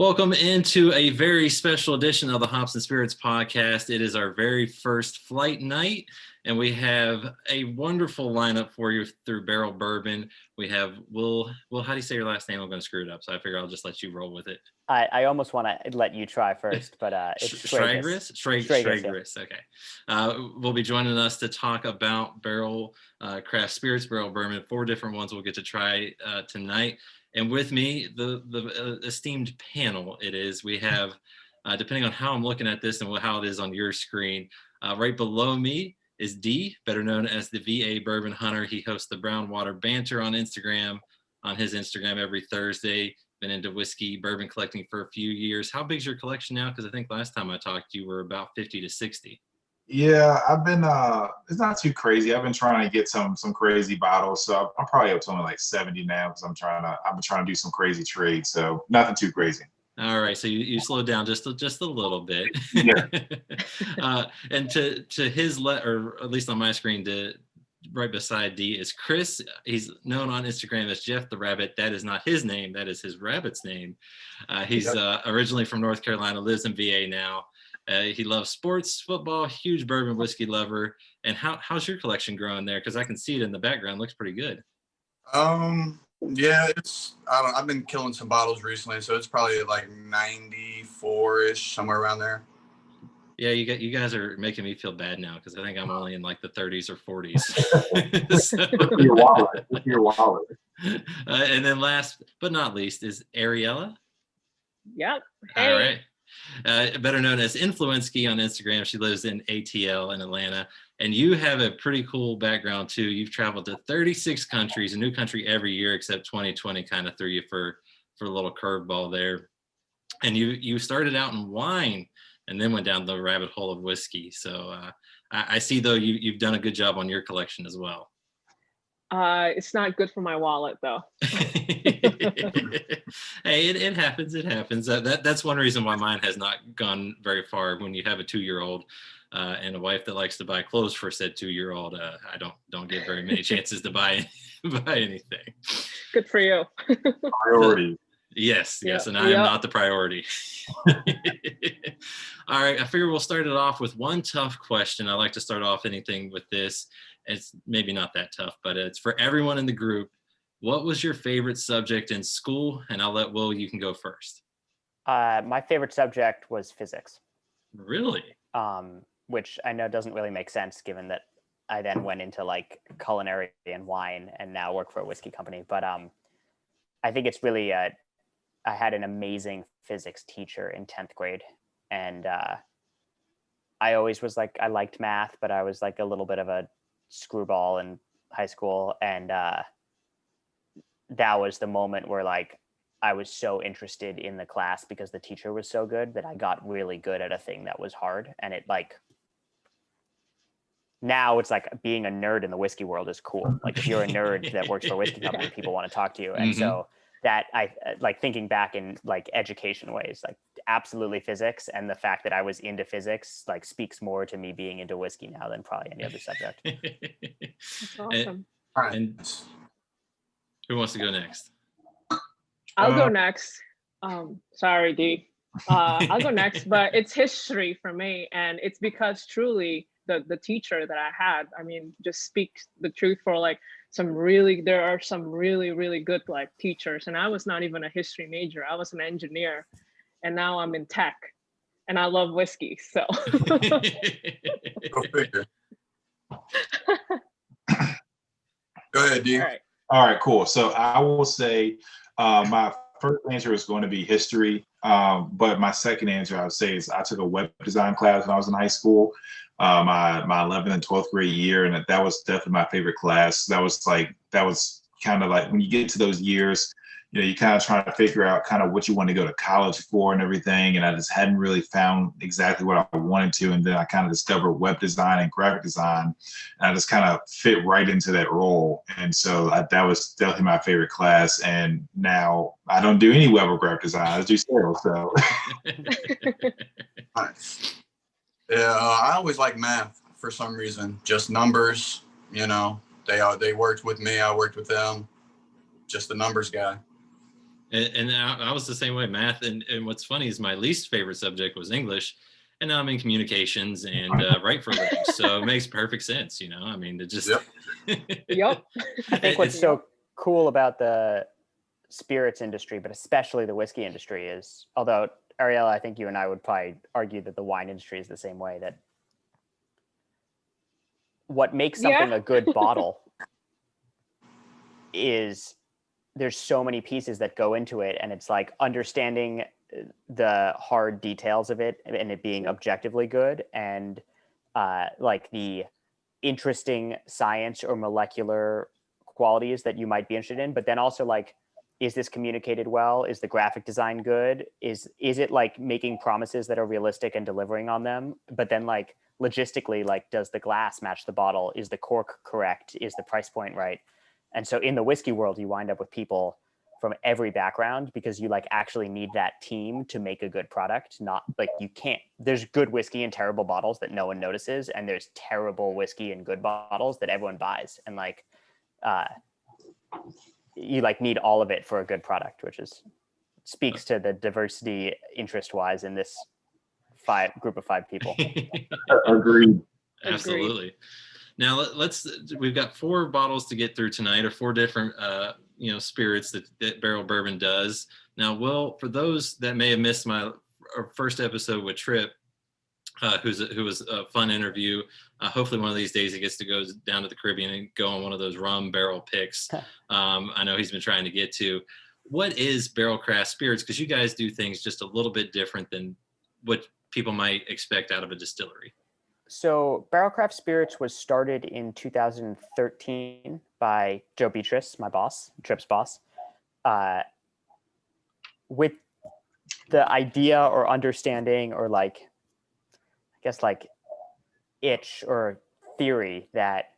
Welcome into a very special edition of the Hops and Spirits podcast. It is our very first flight night, and we have a wonderful lineup for you through Barrell Bourbon. We have Will, how do you say your last name? I'm going to screw it up, so I figure I'll just let you roll with it. I almost want to let you try first, but it's Schrageris? Schrageris, yeah. Okay. Will be joining us to talk about Barrell Craft Spirits, Barrell Bourbon, 4 different ones we'll get to try tonight. And with me, the esteemed panel we have, depending on how I'm looking at this and how it is on your screen, right below me is D, better known as the VA Bourbon Hunter. He hosts the Brown Water Banter on Instagram, on his Instagram every Thursday. Been into whiskey, bourbon collecting for a few years. How big's your collection now? Because I think last time I talked, you were about 50 to 60. Yeah, I've been it's not too crazy. I've been trying to get some crazy bottles, so I'm probably up to only like 70 now because I've been trying to do some crazy trades, so nothing too crazy. All right, so you slowed down just a little bit. Yeah. And to his or at least on my screen, right beside D is Chris. He's known on Instagram as Jeff the Rabbit. That is not his name. That is his rabbit's name. He's originally from North Carolina, lives in VA now. He loves sports, football, huge bourbon whiskey lover. And how's your collection growing there? Because I can see it in the background. Looks pretty good. Yeah, I've been killing some bottles recently, so it's probably like 94-ish, somewhere around there. Yeah, you guys are making me feel bad now because I think I'm only in like the 30s or 40s. So, your wallet. And then last but not least is Ariella. Yep. Hey. All right. Better known as Influenski on Instagram. She lives in ATL in Atlanta. And you have a pretty cool background too. You've traveled to 36 countries, a new country every year except 2020 kind of threw you for a little curveball there. And you started out in wine and then went down the rabbit hole of whiskey. So I see though you've done a good job on your collection as well. It's not good for my wallet though. Hey, it happens. It happens. That's one reason why mine has not gone very far. When you have a 2-year-old and a wife that likes to buy clothes for said 2-year-old, I don't get very many chances to buy anything. Good for you. Priority. Yes, and I am not the priority. All right, I figure we'll start it off with one tough question. I like to start off anything with this. It's maybe not that tough, but it's for everyone in the group. What was your favorite subject in school? And I'll let Will, you can go first. My favorite subject was physics. Really? Which I know doesn't really make sense given that I then went into like culinary and wine and now work for a whiskey company. But I think it's really, I had an amazing physics teacher in 10th grade. And I always was like, I liked math, but I was like a little bit of a screwball in high school. And that was the moment where like I was so interested in the class because the teacher was so good that I got really good at a thing that was hard. And it like, now it's like being a nerd in the whiskey world is cool. Like if you're a nerd that works for a whiskey company, people want to talk to you. And so that I like thinking back in like education ways, like absolutely physics. And the fact that I was into physics like speaks more to me being into whiskey now than probably any other subject. That's awesome. And who wants to go next? I'll go next. Sorry, D. I'll go next, but it's history for me. And it's because truly the teacher that I had, I mean, just speaks the truth for like there are some really, really good like teachers. And I was not even a history major. I was an engineer and now I'm in tech and I love whiskey. So. Go figure. Go ahead, D. All right, cool. So I will say my first answer is going to be history, but my second answer I would say is I took a web design class when I was in high school, my 11th and 12th grade year, and that was definitely my favorite class. That was kind of like when you get to those years, you know, you kind of trying to figure out kind of what you want to go to college for and everything. And I just hadn't really found exactly what I wanted to. And then I kind of discovered web design and graphic design. And I just kind of fit right into that role. And so that was definitely my favorite class. And now I don't do any web or graphic design. I just do sales. So. Yeah, I always like math for some reason. Just numbers, you know, they worked with me. I worked with them. Just the numbers guy. And I was the same way, math. And what's funny is my least favorite subject was English. And now I'm in communications and write for a living. So it makes perfect sense, you know? I mean, it just. Yep. I think what's so cool about the spirits industry, but especially the whiskey industry is, although Ariella, I think you and I would probably argue that the wine industry is the same way, that what makes something a good bottle is there's so many pieces that go into it, and it's like understanding the hard details of it and it being objectively good, and like the interesting science or molecular qualities that you might be interested in, but then also like, is this communicated well? Is the graphic design good? Is it like making promises that are realistic and delivering on them? But then like logistically, like, does the glass match the bottle? Is the cork correct? Is the price point right? And so in the whiskey world, you wind up with people from every background, because you like actually need that team to make a good product. Not like, you can't, there's good whiskey in terrible bottles that no one notices, and there's terrible whiskey in good bottles that everyone buys. And like, you like need all of it for a good product, which is speaks to the diversity interest wise in this group of five people. Agreed. Absolutely. Now we've got 4 bottles to get through tonight, or 4 different spirits that Barrell Bourbon does. Now, Will, for those that may have missed our first episode with Tripp, who was a fun interview. Hopefully one of these days he gets to go down to the Caribbean and go on one of those rum barrel picks. I know he's been trying to get to. What is Barrell Craft Spirits? Because you guys do things just a little bit different than what people might expect out of a distillery. So Barrell Craft Spirits was started in 2013 by Joe Beatrice, my boss, Tripp's boss, with the idea or understanding or like, I guess like itch or theory that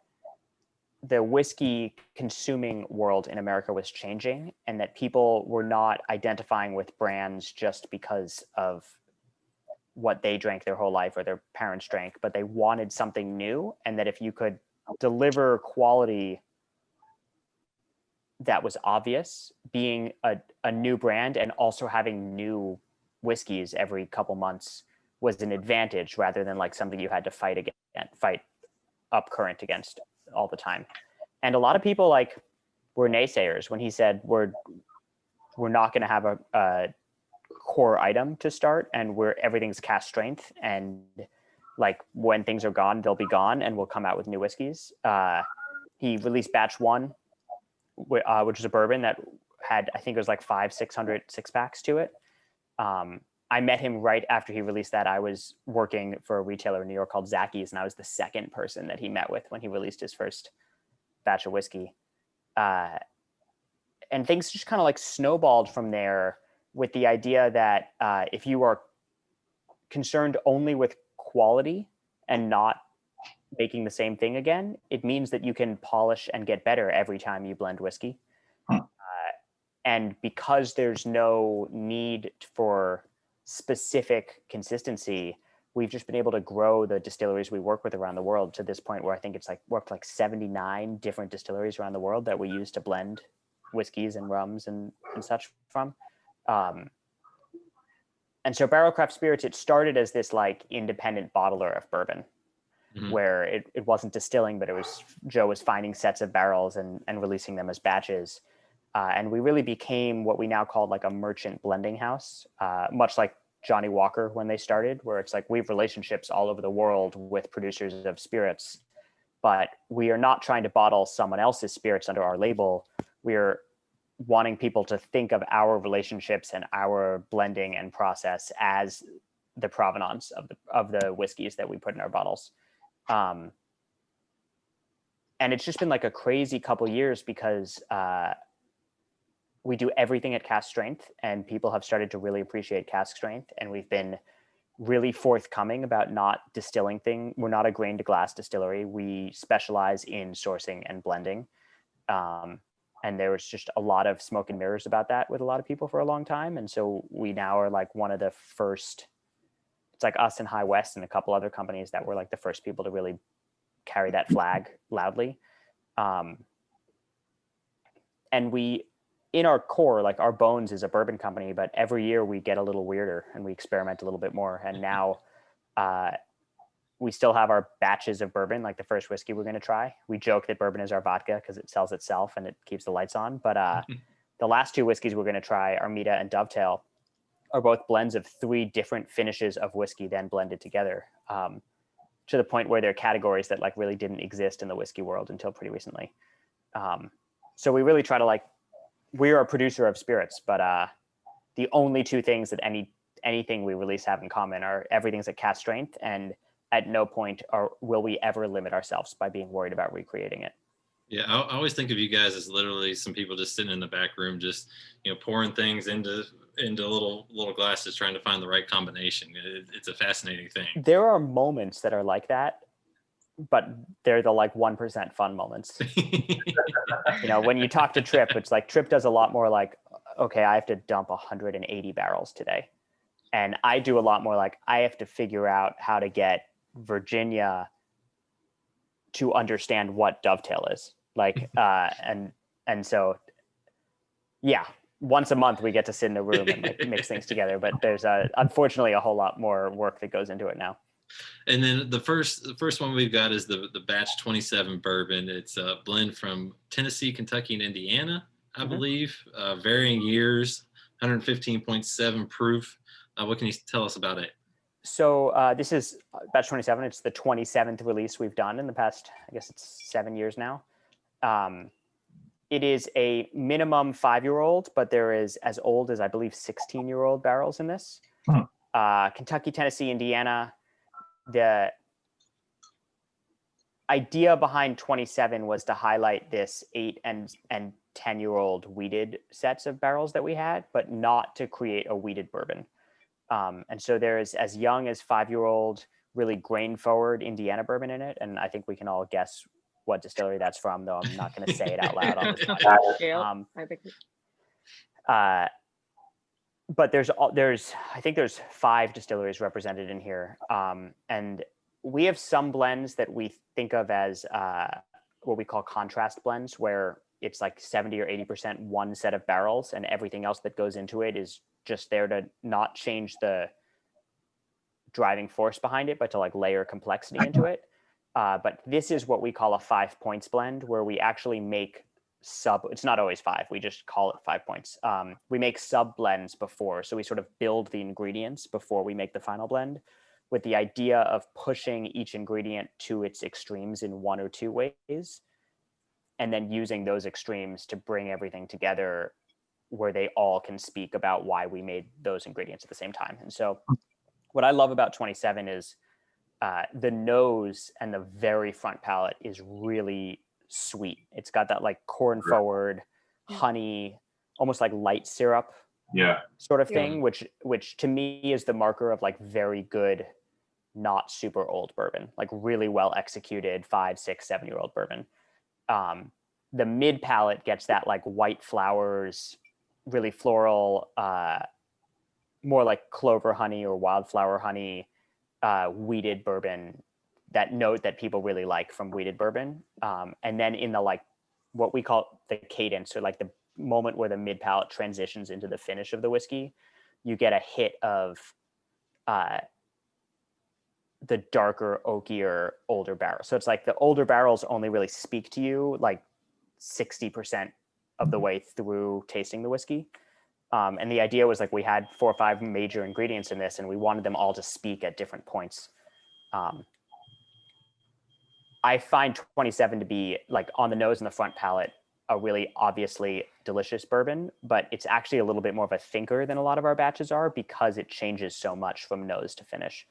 the whiskey consuming world in America was changing, and that people were not identifying with brands just because of what they drank their whole life or their parents drank, but they wanted something new. And that if you could deliver quality that was obvious, being a new brand and also having new whiskeys every couple months was an advantage, rather than like something you had to fight up current against all the time. And a lot of people like were naysayers when he said we're not going to have a core item to start, and everything's cast strength, and like when things are gone, they'll be gone, and we'll come out with new whiskeys. He released batch 1, which is a bourbon that had, I think it was like 500-600 6-packs to it. I met him right after he released that. I was working for a retailer in New York called Zacky's, and I was the second person that he met with when he released his first batch of whiskey. And things just kind of like snowballed from there, with the idea that if you are concerned only with quality and not making the same thing again, it means that you can polish and get better every time you blend whiskey. And because there's no need for specific consistency, we've just been able to grow the distilleries we work with around the world to this point where I think it's like worked like 79 different distilleries around the world that we use to blend whiskeys and rums and such from. And so Barrell Craft Spirits, it started as this like independent bottler of bourbon, where it wasn't distilling, but Joe was finding sets of barrels and releasing them as batches. And we really became what we now call like a merchant blending house, much like Johnny Walker when they started, where it's like we have relationships all over the world with producers of spirits, but we are not trying to bottle someone else's spirits under our label. We're wanting people to think of our relationships and our blending and process as the provenance of the whiskeys that we put in our bottles. And it's just been like a crazy couple years because we do everything at cask strength, and people have started to really appreciate cask strength. And we've been really forthcoming about not distilling things. We're not a grain to glass distillery. We specialize in sourcing and blending. And there was just a lot of smoke and mirrors about that with a lot of people for a long time. And so we now are like one of the first, it's like us and High West and a couple other companies that were like the first people to really carry that flag loudly. And we in our core, like our bones is a bourbon company, but every year we get a little weirder and we experiment a little bit more. And now we still have our batches of bourbon, like the first whiskey we're going to try. We joke that bourbon is our vodka because it sells itself and it keeps the lights on. But the last two whiskeys we're going to try, Armida and Dovetail, are both blends of 3 different finishes of whiskey then blended together, to the point where they're categories that like really didn't exist in the whiskey world until pretty recently. So we really try to like, we're a producer of spirits, but the only 2 things that anything we release have in common are everything's at cask strength, and at no point will we ever limit ourselves by being worried about recreating it. Yeah, I always think of you guys as literally some people just sitting in the back room, just pouring things into little glasses, trying to find the right combination. It's a fascinating thing. There are moments that are like that, but they're the like 1% fun moments. When you talk to Trip, it's like Trip does a lot more like, okay, I have to dump 180 barrels today. And I do a lot more like, I have to figure out how to get Virginia to understand what Dovetail is. Like, and so, yeah, once a month we get to sit in a room and like mix things together, but there's unfortunately a whole lot more work that goes into it now. And then the first one we've got is the batch 27 bourbon. It's a blend from Tennessee, Kentucky, and Indiana, I believe, varying years, 115.7 proof. What can you tell us about it? So this is batch 27. It's the 27th release we've done in the past, I guess it's 7 years now. It is a minimum 5-year-old, but there is as old as I believe 16-year-old barrels in this. Kentucky, Tennessee, Indiana. The idea behind 27 was to highlight this 8 and 10-year-old wheated sets of barrels that we had, but not to create a wheated bourbon. And so there's as young as 5-year-old, really grain forward Indiana bourbon in it. And I think we can all guess what distillery that's from, though I'm not going to say it out loud on this podcast. I think. But I think there's 5 distilleries represented in here. And we have some blends that we think of as what we call contrast blends, where it's like 70 or 80% one set of barrels and everything else that goes into it is just there to not change the driving force behind it, but to like layer complexity into it. But this is what we call a 5 points blend, where we actually make it's not always 5, we just call it 5 points. We make sub blends before, so we sort of build the ingredients before we make the final blend, with the idea of pushing each ingredient to its extremes in 1 or 2 ways, and then using those extremes to bring everything together where they all can speak about why we made those ingredients at the same time. And so what I love about 27 is the nose and the very front palate is really sweet. It's got that like corn forward, honey, almost like light syrup sort of thing, which to me is the marker of like very good, not super old bourbon, like really well executed 5, 6, 7-year-old bourbon. The mid palate gets that like white flowers, really floral, more like clover honey or wildflower honey, wheated bourbon, that note that people really like from wheated bourbon. And then in the like what we call the cadence, or like the moment where the mid palate transitions into the finish of the whiskey, you get a hit of the darker, oakier, older barrels. So it's like the older barrels only really speak to you like 60% of the way through tasting the whiskey. And the idea was like we had 4 or 5 major ingredients in this, and we wanted them all to speak at different points. I find 27 to be like on the nose and the front palate a really obviously delicious bourbon, but it's actually a little bit more of a thinker than a lot of our batches are, because it changes so much from nose to finish.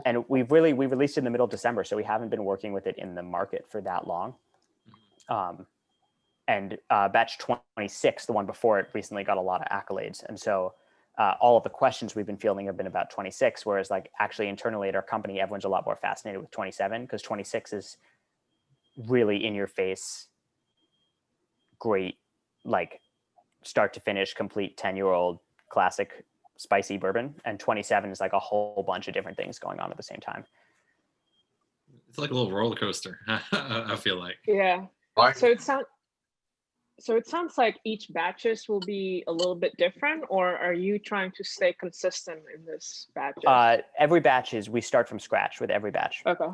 And we released it in the middle of December, so we haven't been working with it in the market for that long. And batch 26, the one before it, recently got a lot of accolades. And so all of the questions we've been fielding have been about 26, whereas like actually internally at our company, everyone's a lot more fascinated with 27, because 26 is really in your face, great, like start to finish, complete 10-year-old classic spicy bourbon. And 27 is like a whole bunch of different things going on at the same time. It's like a little roller coaster. I feel like. Yeah. So it sounds So it sounds like each batches will be a little bit different, or are you trying to stay consistent in this batches? Every batch we start from scratch with every batch. Okay.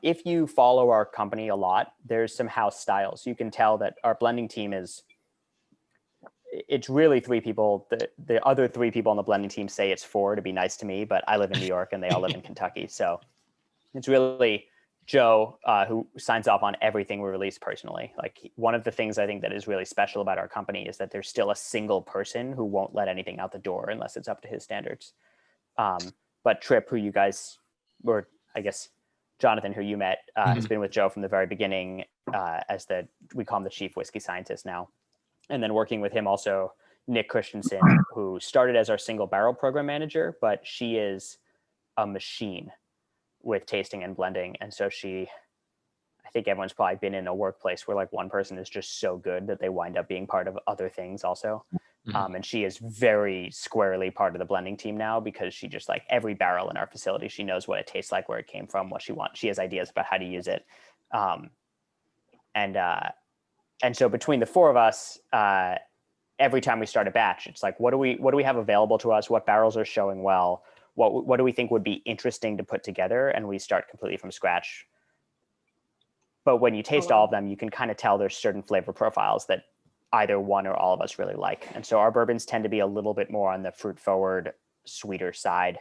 If you follow our company a lot, there's some house styles. You can tell that our blending team it's really 3 people. The other 3 people on the blending team say it's 4 to be nice to me, but I live in New York and they all live in Kentucky. So it's really Joe who signs off on everything we release personally. Like, one of the things I think that is really special about our company is that there's still a single person who won't let anything out the door unless it's up to his standards. But Tripp, who you guys, or I guess Jonathan, who you met, has been with Joe from the very beginning we call him the chief whiskey scientist now. And then working with him also, Nick Christensen, who started as our single barrel program manager, but she is a machine with tasting and blending. And so I think everyone's probably been in a workplace where like one person is just so good that they wind up being part of other things also. And she is very squarely part of the blending team now, because she just, like, every barrel in our facility, she knows what it tastes like, where it came from, what she wants. She has ideas about how to use it. And so between the 4 of us, every time we start a batch, it's like, what do we have available to us? What barrels are showing well? What do we think would be interesting to put together? And we start completely from scratch. But when you taste all of them, you can kind of tell there's certain flavor profiles that either one or all of us really like. And so our bourbons tend to be a little bit more on the fruit forward, sweeter side,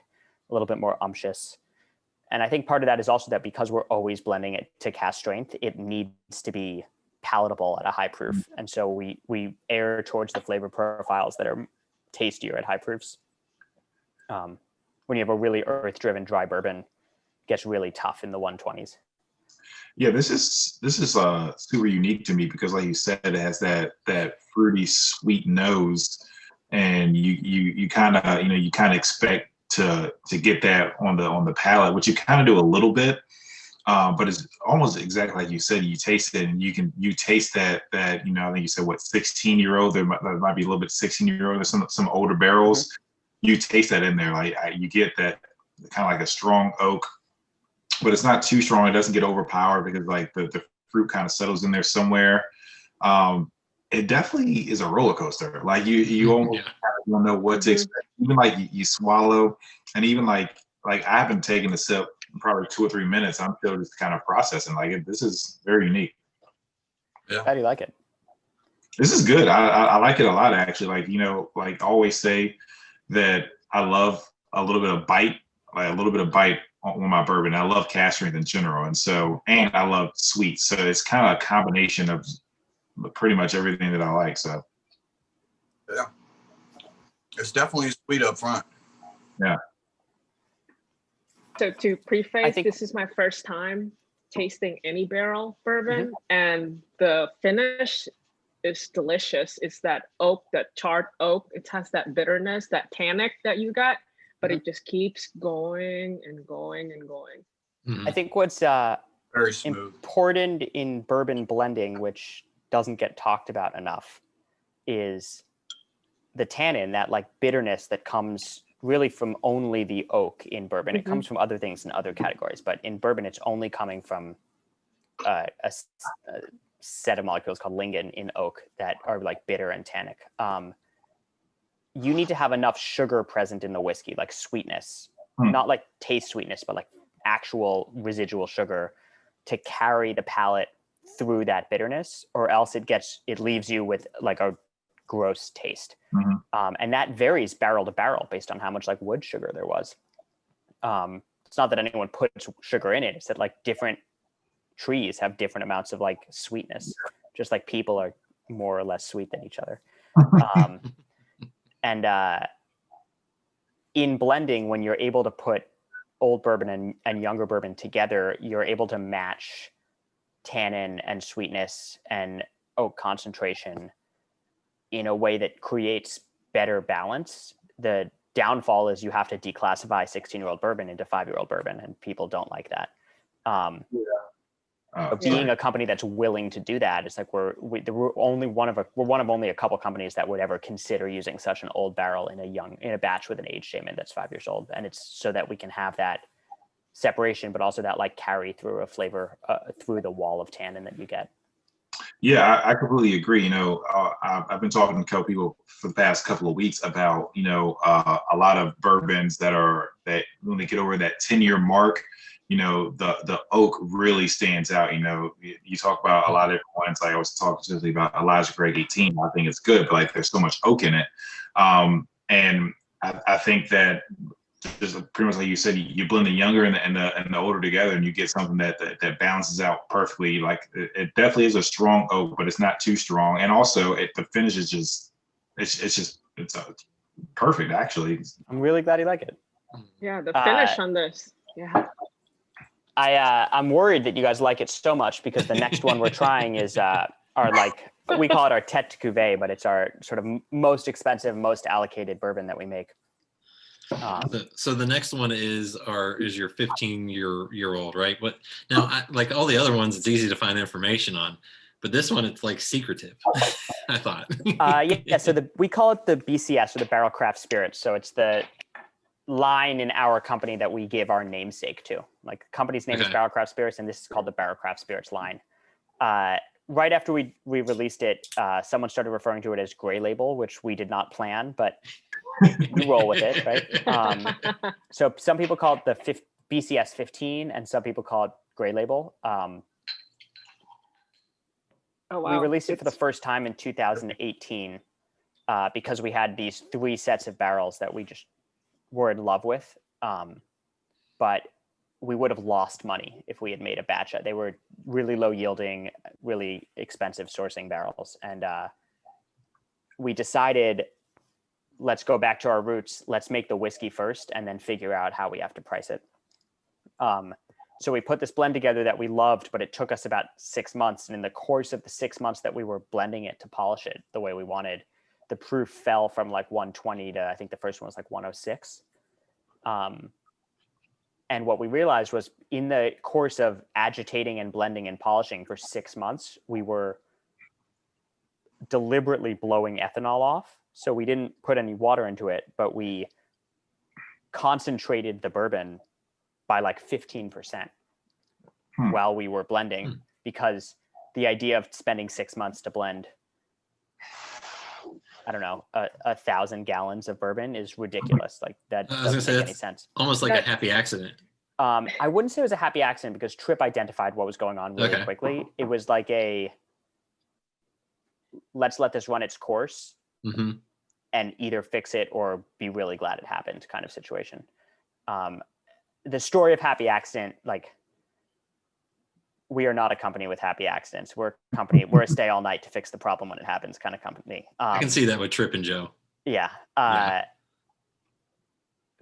a little bit more unctuous. And I think part of that is also that because we're always blending it to cask strength, it needs to be palatable at a high proof. And so we err towards the flavor profiles that are tastier at high proofs. When you have a really earth-driven dry bourbon, it gets really tough in the 120s. Yeah, this is super unique to me because, like you said, it has that fruity, sweet nose, and you kind of expect to get that on the palate, which you kind of do a little bit, but it's almost exactly like you said. You taste it, and you taste that I think you said 16-year-old. There might be a little bit 16-year-old. There's some older barrels. Mm-hmm. You taste that in there, like you get that kind of like a strong oak. But it's not too strong. It doesn't get overpowered because like the fruit kind of settles in there somewhere. It definitely is a roller coaster. Like you almost don't know what to expect. Even like you swallow, and even like I haven't taken a sip in probably 2 or 3 minutes. I'm still just kind of processing. Like this is very unique. Yeah. How do you like it? This is good. I like it a lot actually. Like I always say that I love a little bit of bite, on my bourbon. I love cask strength in general, and I love sweet. So it's kind of a combination of pretty much everything that I like. So yeah, it's definitely sweet up front. Yeah. So to preface, this is my first time tasting any barrel bourbon, and the finish is delicious. It's that oak, that charred oak. It has that bitterness, that tannic that you got. But it just keeps going and going and going. I think what's very smooth, important in bourbon blending, which doesn't get talked about enough, is the tannin, that like bitterness that comes really from only the oak in bourbon. It comes from other things in other categories, but in bourbon, it's only coming from a set of molecules called lignin in oak that are like bitter and tannic. You need to have enough sugar present in the whiskey, like sweetness, not like taste sweetness, but like actual residual sugar to carry the palate through that bitterness, or else it leaves you with like a gross taste. And that varies barrel to barrel based on how much like wood sugar there was. It's not that anyone puts sugar in it. It's that like different trees have different amounts of like sweetness, just like people are more or less sweet than each other. And in blending, when you're able to put old bourbon and younger bourbon together, you're able to match tannin and sweetness and oak concentration in a way that creates better balance. The downfall is you have to declassify 16-year-old bourbon into 5-year-old bourbon, and people don't like that. Being a company that's willing to do that, it's like we're one of only a couple companies that would ever consider using such an old barrel in a batch with an aged statement that's 5 years old, and it's so that we can have that separation, but also that like carry through a flavor through the wall of tannin that you get. Yeah, I completely agree. I've been talking to a couple people for the past couple of weeks about, a lot of bourbons that when they get over that 10-year mark, the oak really stands out. You talk about a lot of different ones. Like I was talking specifically about Elijah Craig 18. I think it's good, but like there's so much oak in it. And I think that just pretty much like you said, you blend the younger and the older together, and you get something that balances out perfectly. Like it definitely is a strong oak, but it's not too strong. And also, the finish is just it's perfect actually. I'm really glad you like it. Yeah, the finish on this. Yeah. I'm worried that you guys like it so much because the next one we're trying is we call it our tête de cuvée, but it's our sort of most expensive, most allocated bourbon that we make. So the next one is your 15-year-old, right? What now? Like all the other ones, it's easy to find information on, but this one it's like secretive. I thought. Yeah. So we call it the BCS, or the Barrel Craft Spirits. So it's the line in our company that we give our namesake to. Like the company's name is Barrel Craft Spirits, and this is called the Barrel Craft Spirits line. Right after we released it, someone started referring to it as Gray Label, which we did not plan, but you roll with it, right? So some people call it the BCS 15, and some people call it Gray Label. Oh, wow. We released it for the first time in 2018 because we had these 3 sets of barrels that we just were in love with. But we would have lost money if we had made a batch. They were really low yielding, really expensive sourcing barrels. And we decided, let's go back to our roots. Let's make the whiskey first and then figure out how we have to price it. So we put this blend together that we loved, but it took us about 6 months. And in the course of the 6 months that we were blending it to polish it the way we wanted, the proof fell from like 120 to, I think the first one was like 106. And what we realized was in the course of agitating and blending and polishing for 6 months, we were deliberately blowing ethanol off. So we didn't put any water into it, but we concentrated the bourbon by like 15% while we were blending, because the idea of spending 6 months to blend, I don't know, 1,000 gallons of bourbon is ridiculous. Like that doesn't make any sense. Almost like a happy accident. I wouldn't say it was a happy accident because Tripp identified what was going on really quickly. It was like let's let this run its course and either fix it or be really glad it happened kind of situation. The story of happy accident, like we are not a company with happy accidents. We're a stay all night to fix the problem when it happens kind of company. I can see that with Tripp and Joe. Yeah.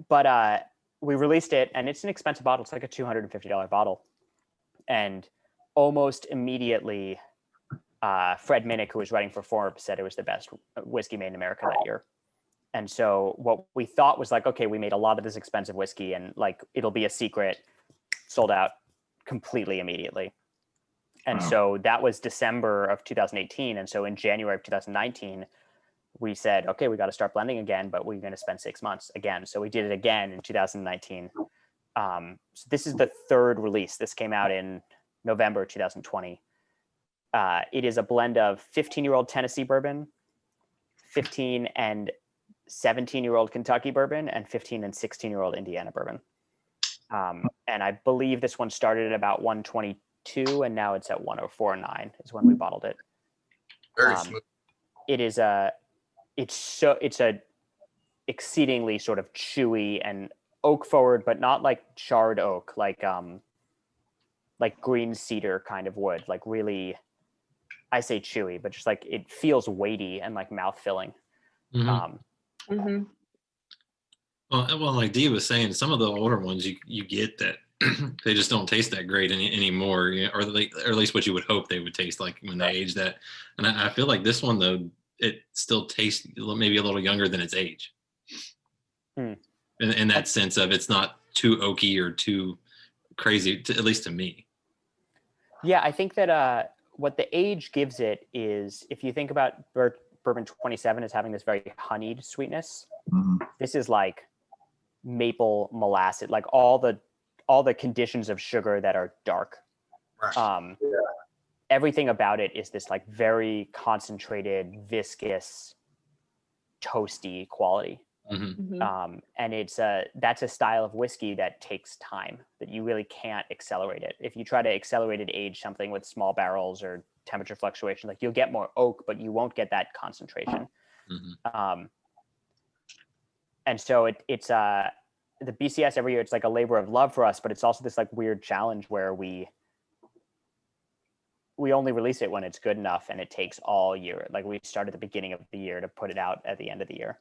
But we released it, and it's an expensive bottle. It's like a $250 bottle. And almost immediately, Fred Minnick, who was writing for Forbes, said it was the best whiskey made in America that year. And so what we thought was like, okay, we made a lot of this expensive whiskey and like, it'll be a secret, sold out completely immediately. And so that was December of 2018. And so in January of 2019, we said, okay, we got to start blending again, but we're going to spend 6 months again. So we did it again in 2019. So this is the 3rd release. This came out in November 2020. It is a blend of 15-year-old Tennessee bourbon, 15 and 17-year-old Kentucky bourbon, and 15 and 16-year-old Indiana bourbon. And I believe this one started at about 122, and now it's at 104.9 is when we bottled it. Very smooth. It is it's a exceedingly sort of chewy and oak forward, but not like charred oak, like green cedar kind of wood, like really, I say chewy, but just like it feels weighty and like mouth filling. Well, like Dee was saying, some of the older ones you get that they just don't taste that great anymore, or at least what you would hope they would taste like when they age that. And I feel like this one though, it still tastes maybe a little younger than its age. In that sense of it's not too oaky or too crazy, at least to me. Yeah, I think that what the age gives it is, if you think about Bourbon 27 as having this very honeyed sweetness, this is like maple molasses, like all the conditions of sugar that are dark. everything about it is this like very concentrated, viscous, toasty quality. And that's a style of whiskey that takes time, that you really can't accelerate it. If you try to accelerate it, age something with small barrels or temperature fluctuation, like you'll get more oak, but you won't get that concentration. And so it's the BCS every year, it's like a labor of love for us, but it's also this like weird challenge where we only release it when it's good enough, and it takes all year. Like we start at the beginning of the year to put it out at the end of the year.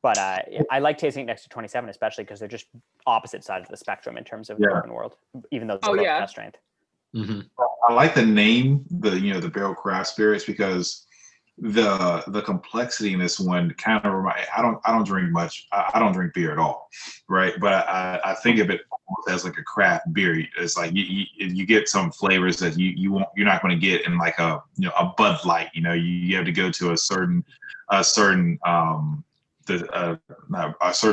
But I like tasting it next to 27, especially because they're just opposite sides of the spectrum in terms of the bourbon world, even though they're both craft strength. I like the name, the Barrell Craft Spirits, because the complexity in this one kind of I don't drink much. I don't drink beer at all, right? But I think of it as like a craft beer. It's like you get some flavors that you're not going to get in like a Bud Light. You have to go to a certain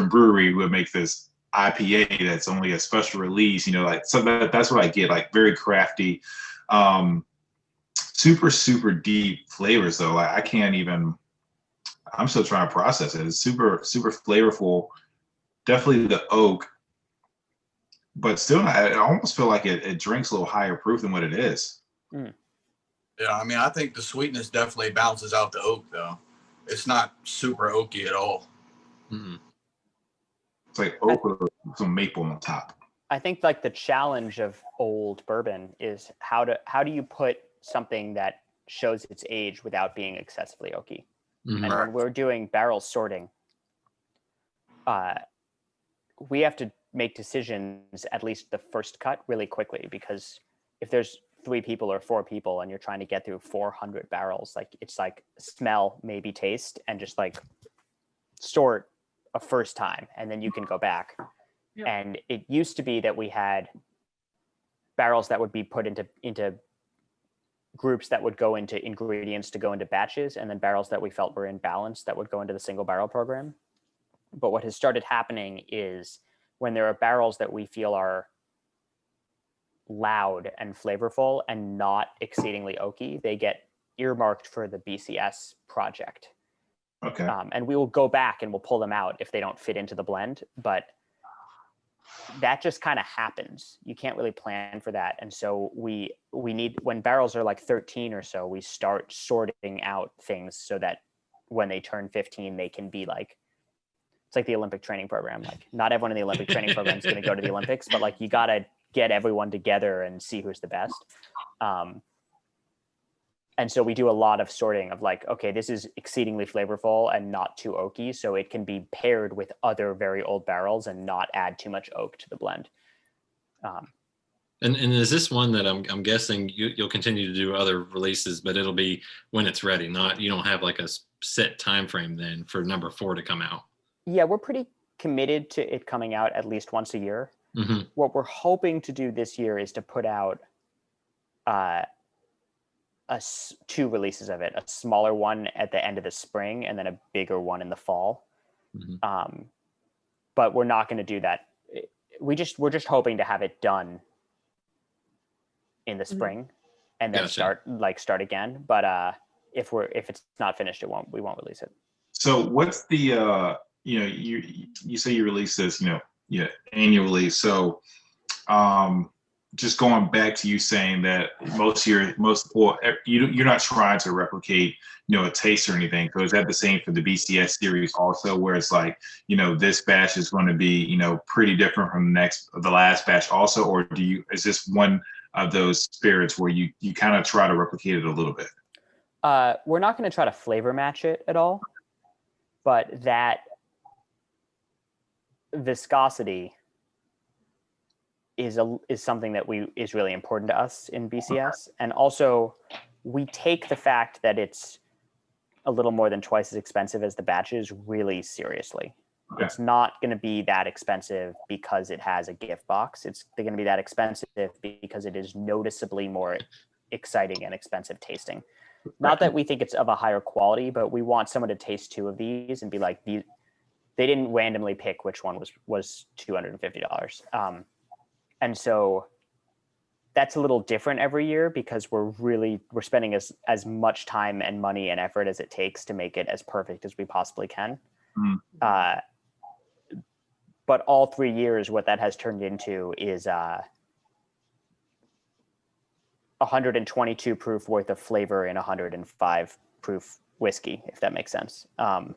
brewery who would make this IPA that's only a special release. So that's what I get. Like very crafty. Super deep flavors though. Like I can't even. I'm still trying to process it. It's super flavorful. Definitely the oak, but still, I almost feel like it drinks a little higher proof than what it is. Yeah, I mean, I think the sweetness definitely balances out the oak though. It's not super oaky at all. It's like oak with some maple on top. I think like the challenge of old bourbon is how do you put something that shows its age without being excessively oaky. And when we're doing barrel sorting, we have to make decisions at least the first cut really quickly, because if there's 3 people or 4 people and you're trying to get through 400 barrels, like it's like smell, maybe taste, and just like sort a first time, and then you can go back. And it used to be that we had barrels that would be put into groups that would go into ingredients to go into batches, and then barrels that we felt were in balance that would go into the single barrel program. But what has started happening is when there are barrels that we feel are loud and flavorful and not exceedingly oaky, they get earmarked for the BCS project. Okay. And we will go back and we'll pull them out if they don't fit into the blend, but that just kind of happens. You can't really plan for that. And so we need, when barrels are like 13 or so, we start sorting out things so that when they turn 15, they can be like, it's like the Olympic training program. Like not everyone in the Olympic training program is going to go to the Olympics, but like you got to get everyone together and see who's the best. And so we do a lot of sorting of like, okay, this is exceedingly flavorful and not too oaky, so it can be paired with other very old barrels and not add too much oak to the blend. And is this one that I'm guessing you'll continue to do other releases, but it'll be when it's ready, you don't have like a set time frame then for number 4 to come out? Yeah, we're pretty committed to it coming out at least once a year. What we're hoping to do this year is to put out 2 releases of it, a smaller one at the end of the spring and then a bigger one in the fall. But we're not going to do that. We're just hoping to have it done in the spring and then start again. But if it's not finished, we won't release it. So what's the you say you release this annually. So just going back to you saying that you're not trying to replicate a taste or anything. So is that the same for the BCS series also, where it's like this batch is going to be pretty different from the last batch also, or is this one of those spirits where you kind of try to replicate it a little bit? We're not going to try to flavor match it at all, but that viscosity is something that is really important to us in BCS. And also we take the fact that it's a little more than twice as expensive as the batches really seriously. Okay. It's not going to be that expensive because it has a gift box. They're going to be that expensive because it is noticeably more exciting and expensive tasting. Not that we think it's of a higher quality, but we want someone to taste 2 of these and be like, they didn't randomly pick which one was $250. And so that's a little different every year because we're spending as much time and money and effort as it takes to make it as perfect as we possibly can. Mm. But all 3 years, what that has turned into is 122 proof worth of flavor in 105 proof whiskey, if that makes sense. And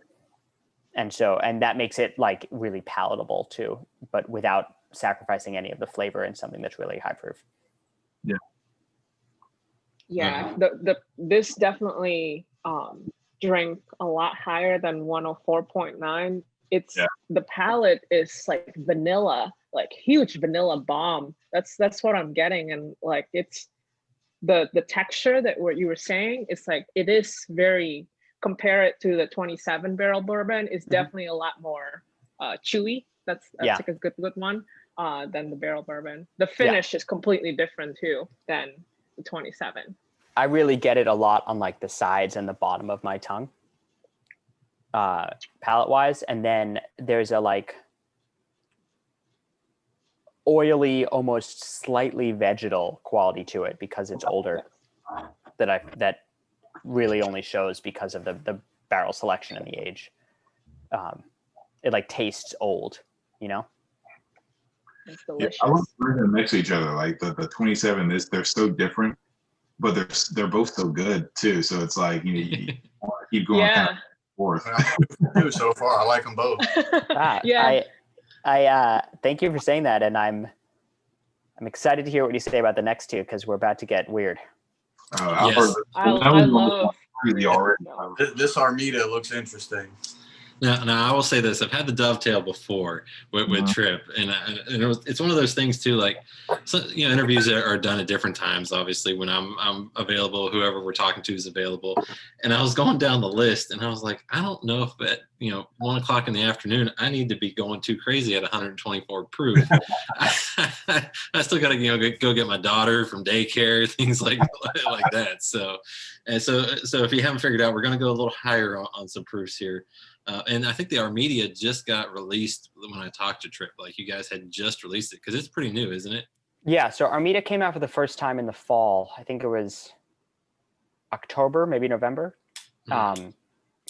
that makes it like really palatable too, but without sacrificing any of the flavor in something that's really high proof. Yeah, this definitely drank a lot higher than 104.9. It's the palate is like vanilla, like huge vanilla bomb. That's what I'm getting, and like it's the texture that what you were saying. It's like it is very, compare it to the 27 barrel bourbon. It's definitely a lot more chewy. That's like a good one than the barrel bourbon. The finish is completely different too than the 27. I really get it a lot on like the sides and the bottom of my tongue, palate wise. And then there's a like oily, almost slightly vegetal quality to it because it's older that really only shows because of the barrel selection and the age. It like tastes old, you know? It's delicious. I love them next to each other. Like the 27, they're so different, but they're both so good too. So it's like you want to keep going kind of forth. So far, I like them both. I thank you for saying that, and I'm excited to hear what you say about the next two because we're about to get weird. I've Yes. heard I love crazy already. This Armida looks interesting. Now I will say this: I've had the dovetail before with Trip, and it's one of those things too. Like, interviews are done at different times. Obviously, when I'm available, whoever we're talking to is available. And I was going down the list, and I was like, I don't know if at 1 o'clock in the afternoon I need to be going too crazy at 124 proof. I still got to go get my daughter from daycare, things like that. So if you haven't figured out, we're going to go a little higher on some proofs here. And I think the Armida just got released when I talked to Trip. Like you guys had just released it because it's pretty new, isn't it? Yeah. So Armida came out for the first time in the fall. I think it was October, maybe November.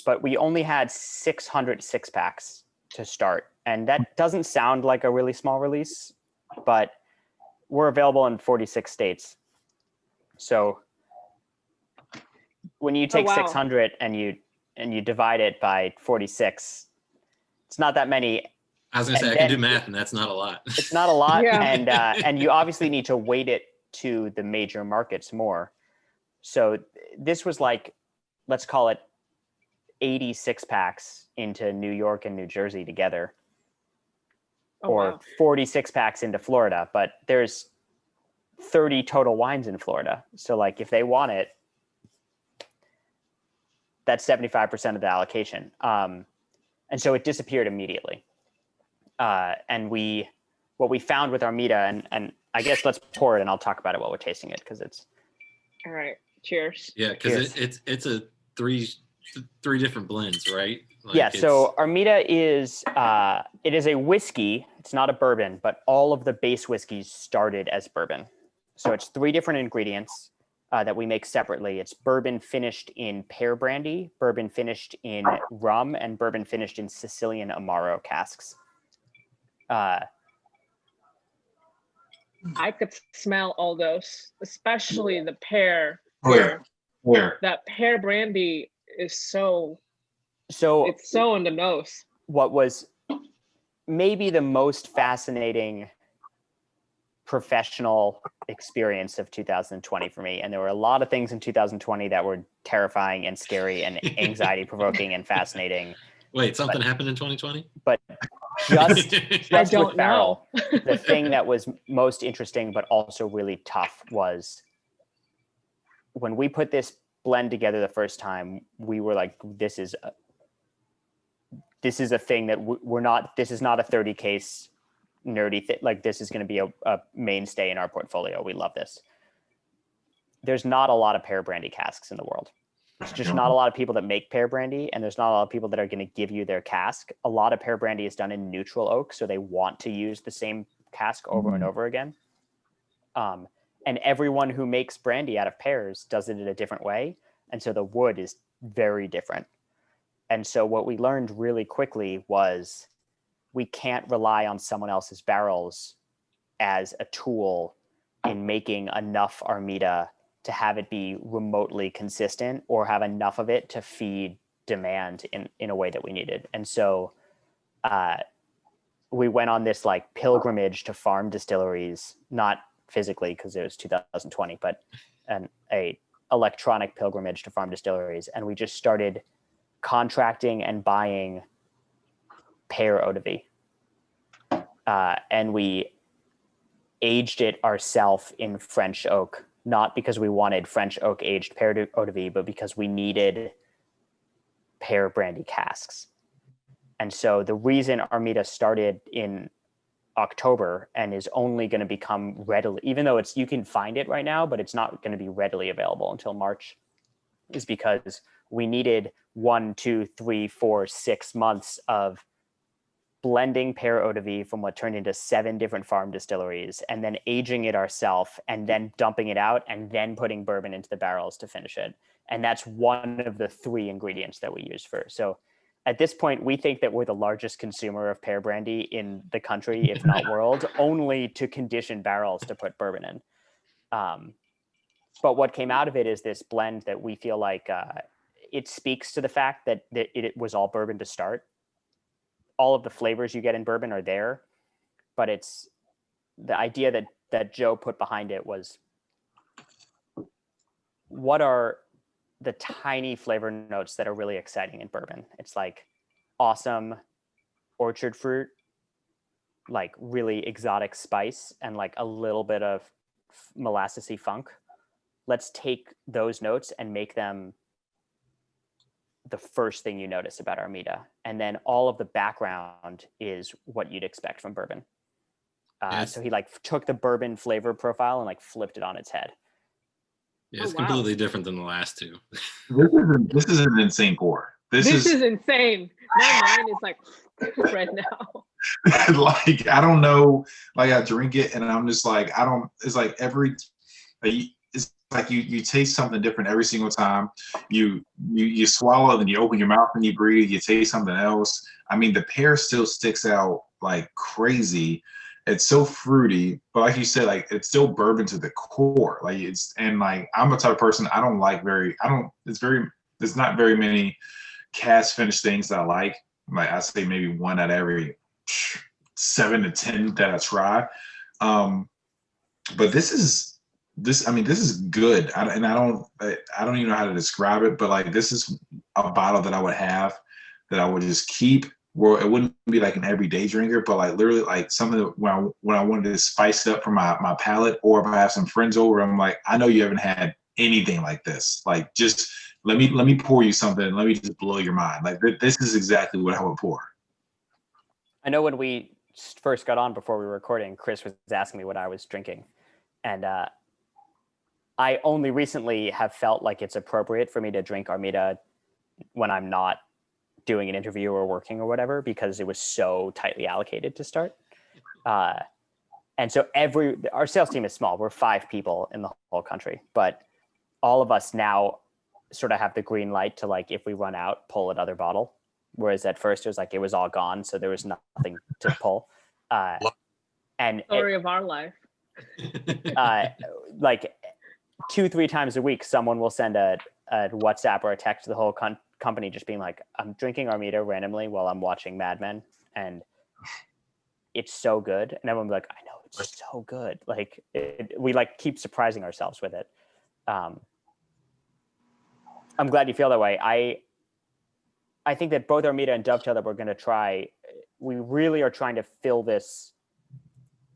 But we only had 600 6-packs to start. And that doesn't sound like a really small release, but we're available in 46 states. So when you take 600 and you divide it by 46, it's not that many. I was gonna say I can do math, and that's not a lot. It's not a lot, Yeah. and you obviously need to weight it to the major markets more. So this was like, let's call it 80 6-packs into New York and New Jersey together, or 40 6-packs into Florida. But there's 30 total wines in Florida, so like if they want it, that's 75% of the allocation. And so it disappeared immediately. And what we found with Armida, and I guess let's pour it and I'll talk about it while we're tasting it because it's. All right. Cheers. Yeah, because it's a three different blends, right? Like yeah. So Armida is it is a whiskey. It's not a bourbon, but all of the base whiskeys started as bourbon. So it's 3 different ingredients that we make separately. It's bourbon finished in pear brandy, bourbon finished in rum, and bourbon finished in Sicilian Amaro casks. I could smell all those, especially the pear. Where? That pear brandy is so it's so on the nose. What was maybe the most fascinating professional experience of 2020 for me, and there were a lot of things in 2020 that were terrifying and scary and anxiety provoking and fascinating. Wait, something happened in 2020? But just I don't with Barrell, know. the thing that was most interesting but also really tough was when we put this blend together the first time, we were like, this is a thing that we're not, this is not a 30 case nerdy thing. Like this is going to be a mainstay in our portfolio. We love this. There's not a lot of pear brandy casks in the world. There's just not a lot of people that make pear brandy, and there's not a lot of people that are going to give you their cask. A lot of pear brandy is done in neutral oak, so they want to use the same cask over and over again. And everyone who makes brandy out of pears does it in a different way. And so the wood is very different. And so what we learned really quickly was we can't rely on someone else's barrels as a tool in making enough Armida to have it be remotely consistent or have enough of it to feed demand in a way that we needed. And so we went on this like pilgrimage to farm distilleries, not physically because it was 2020, but a electronic pilgrimage to farm distilleries. And we just started contracting and buying pear eau de vie. And we aged it ourselves in French oak, not because we wanted French oak aged pear eau de vie, but because we needed pear brandy casks. And so the reason Armida started in October and is only going to become readily, even though you can find it right now, but it's not going to be readily available until March, is because we needed 1, 2, 3, 4, 6 months of blending pear eau de vie from what turned into 7 different farm distilleries, and then aging it ourselves, and then dumping it out, and then putting bourbon into the barrels to finish it. And that's one of the 3 ingredients that we use for. So at this point, we think that we're the largest consumer of pear brandy in the country, if not world, only to condition barrels to put bourbon in. But what came out of it is this blend that we feel like it speaks to the fact that it was all bourbon to start. All of the flavors you get in bourbon are there, but it's the idea that Joe put behind it was, what are the tiny flavor notes that are really exciting in bourbon? It's like awesome orchard fruit, like really exotic spice, and like a little bit of molassesy funk. Let's take those notes and make them the first thing you notice about Armida. And then all of the background is what you'd expect from bourbon. Yes. So he like took the bourbon flavor profile and like flipped it on its head. Yeah, it's Oh, wow. completely different than the last 2. This is an insane pour. This is insane. My mind is like right now. like, I don't know, like I drink it and I'm just like, it's like it's like you taste something different every single time. You swallow and you open your mouth and you breathe, you taste something else. I mean, the pear still sticks out like crazy. It's so fruity, but like you said, like it's still bourbon to the core. Like I'm a type of person, there's not very many cast finished things that I like. Like I say maybe 1 out of every 7 to 10 that I try. But this is good. I don't even know how to describe it, but like this is a bottle that I would have, that I would just keep. Well, it wouldn't be like an everyday drinker, but like literally like something that when I wanted to spice it up for my palate, or if I have some friends over, I'm like, I know you haven't had anything like this. Like, just let me pour you something. Let me just blow your mind. Like this is exactly what I would pour. I know when we first got on before we were recording, Chris was asking me what I was drinking. And I only recently have felt like it's appropriate for me to drink Armida when I'm not doing an interview or working or whatever, because it was so tightly allocated to start. And so our sales team is small. We're 5 people in the whole country, but all of us now sort of have the green light to, like, if we run out, pull another bottle. Whereas at first it was like, it was all gone. So there was nothing to pull. And Story of our life. Like 2-3 times a week, someone will send a WhatsApp or a text to the whole company just being like, I'm drinking Armida randomly while I'm watching Mad Men, and it's so good. And everyone will be like, I know, it's so good. Like we like keep surprising ourselves with it. I'm glad you feel that way. I think that both Armida and Dovetail that we're going to try, we really are trying to fill this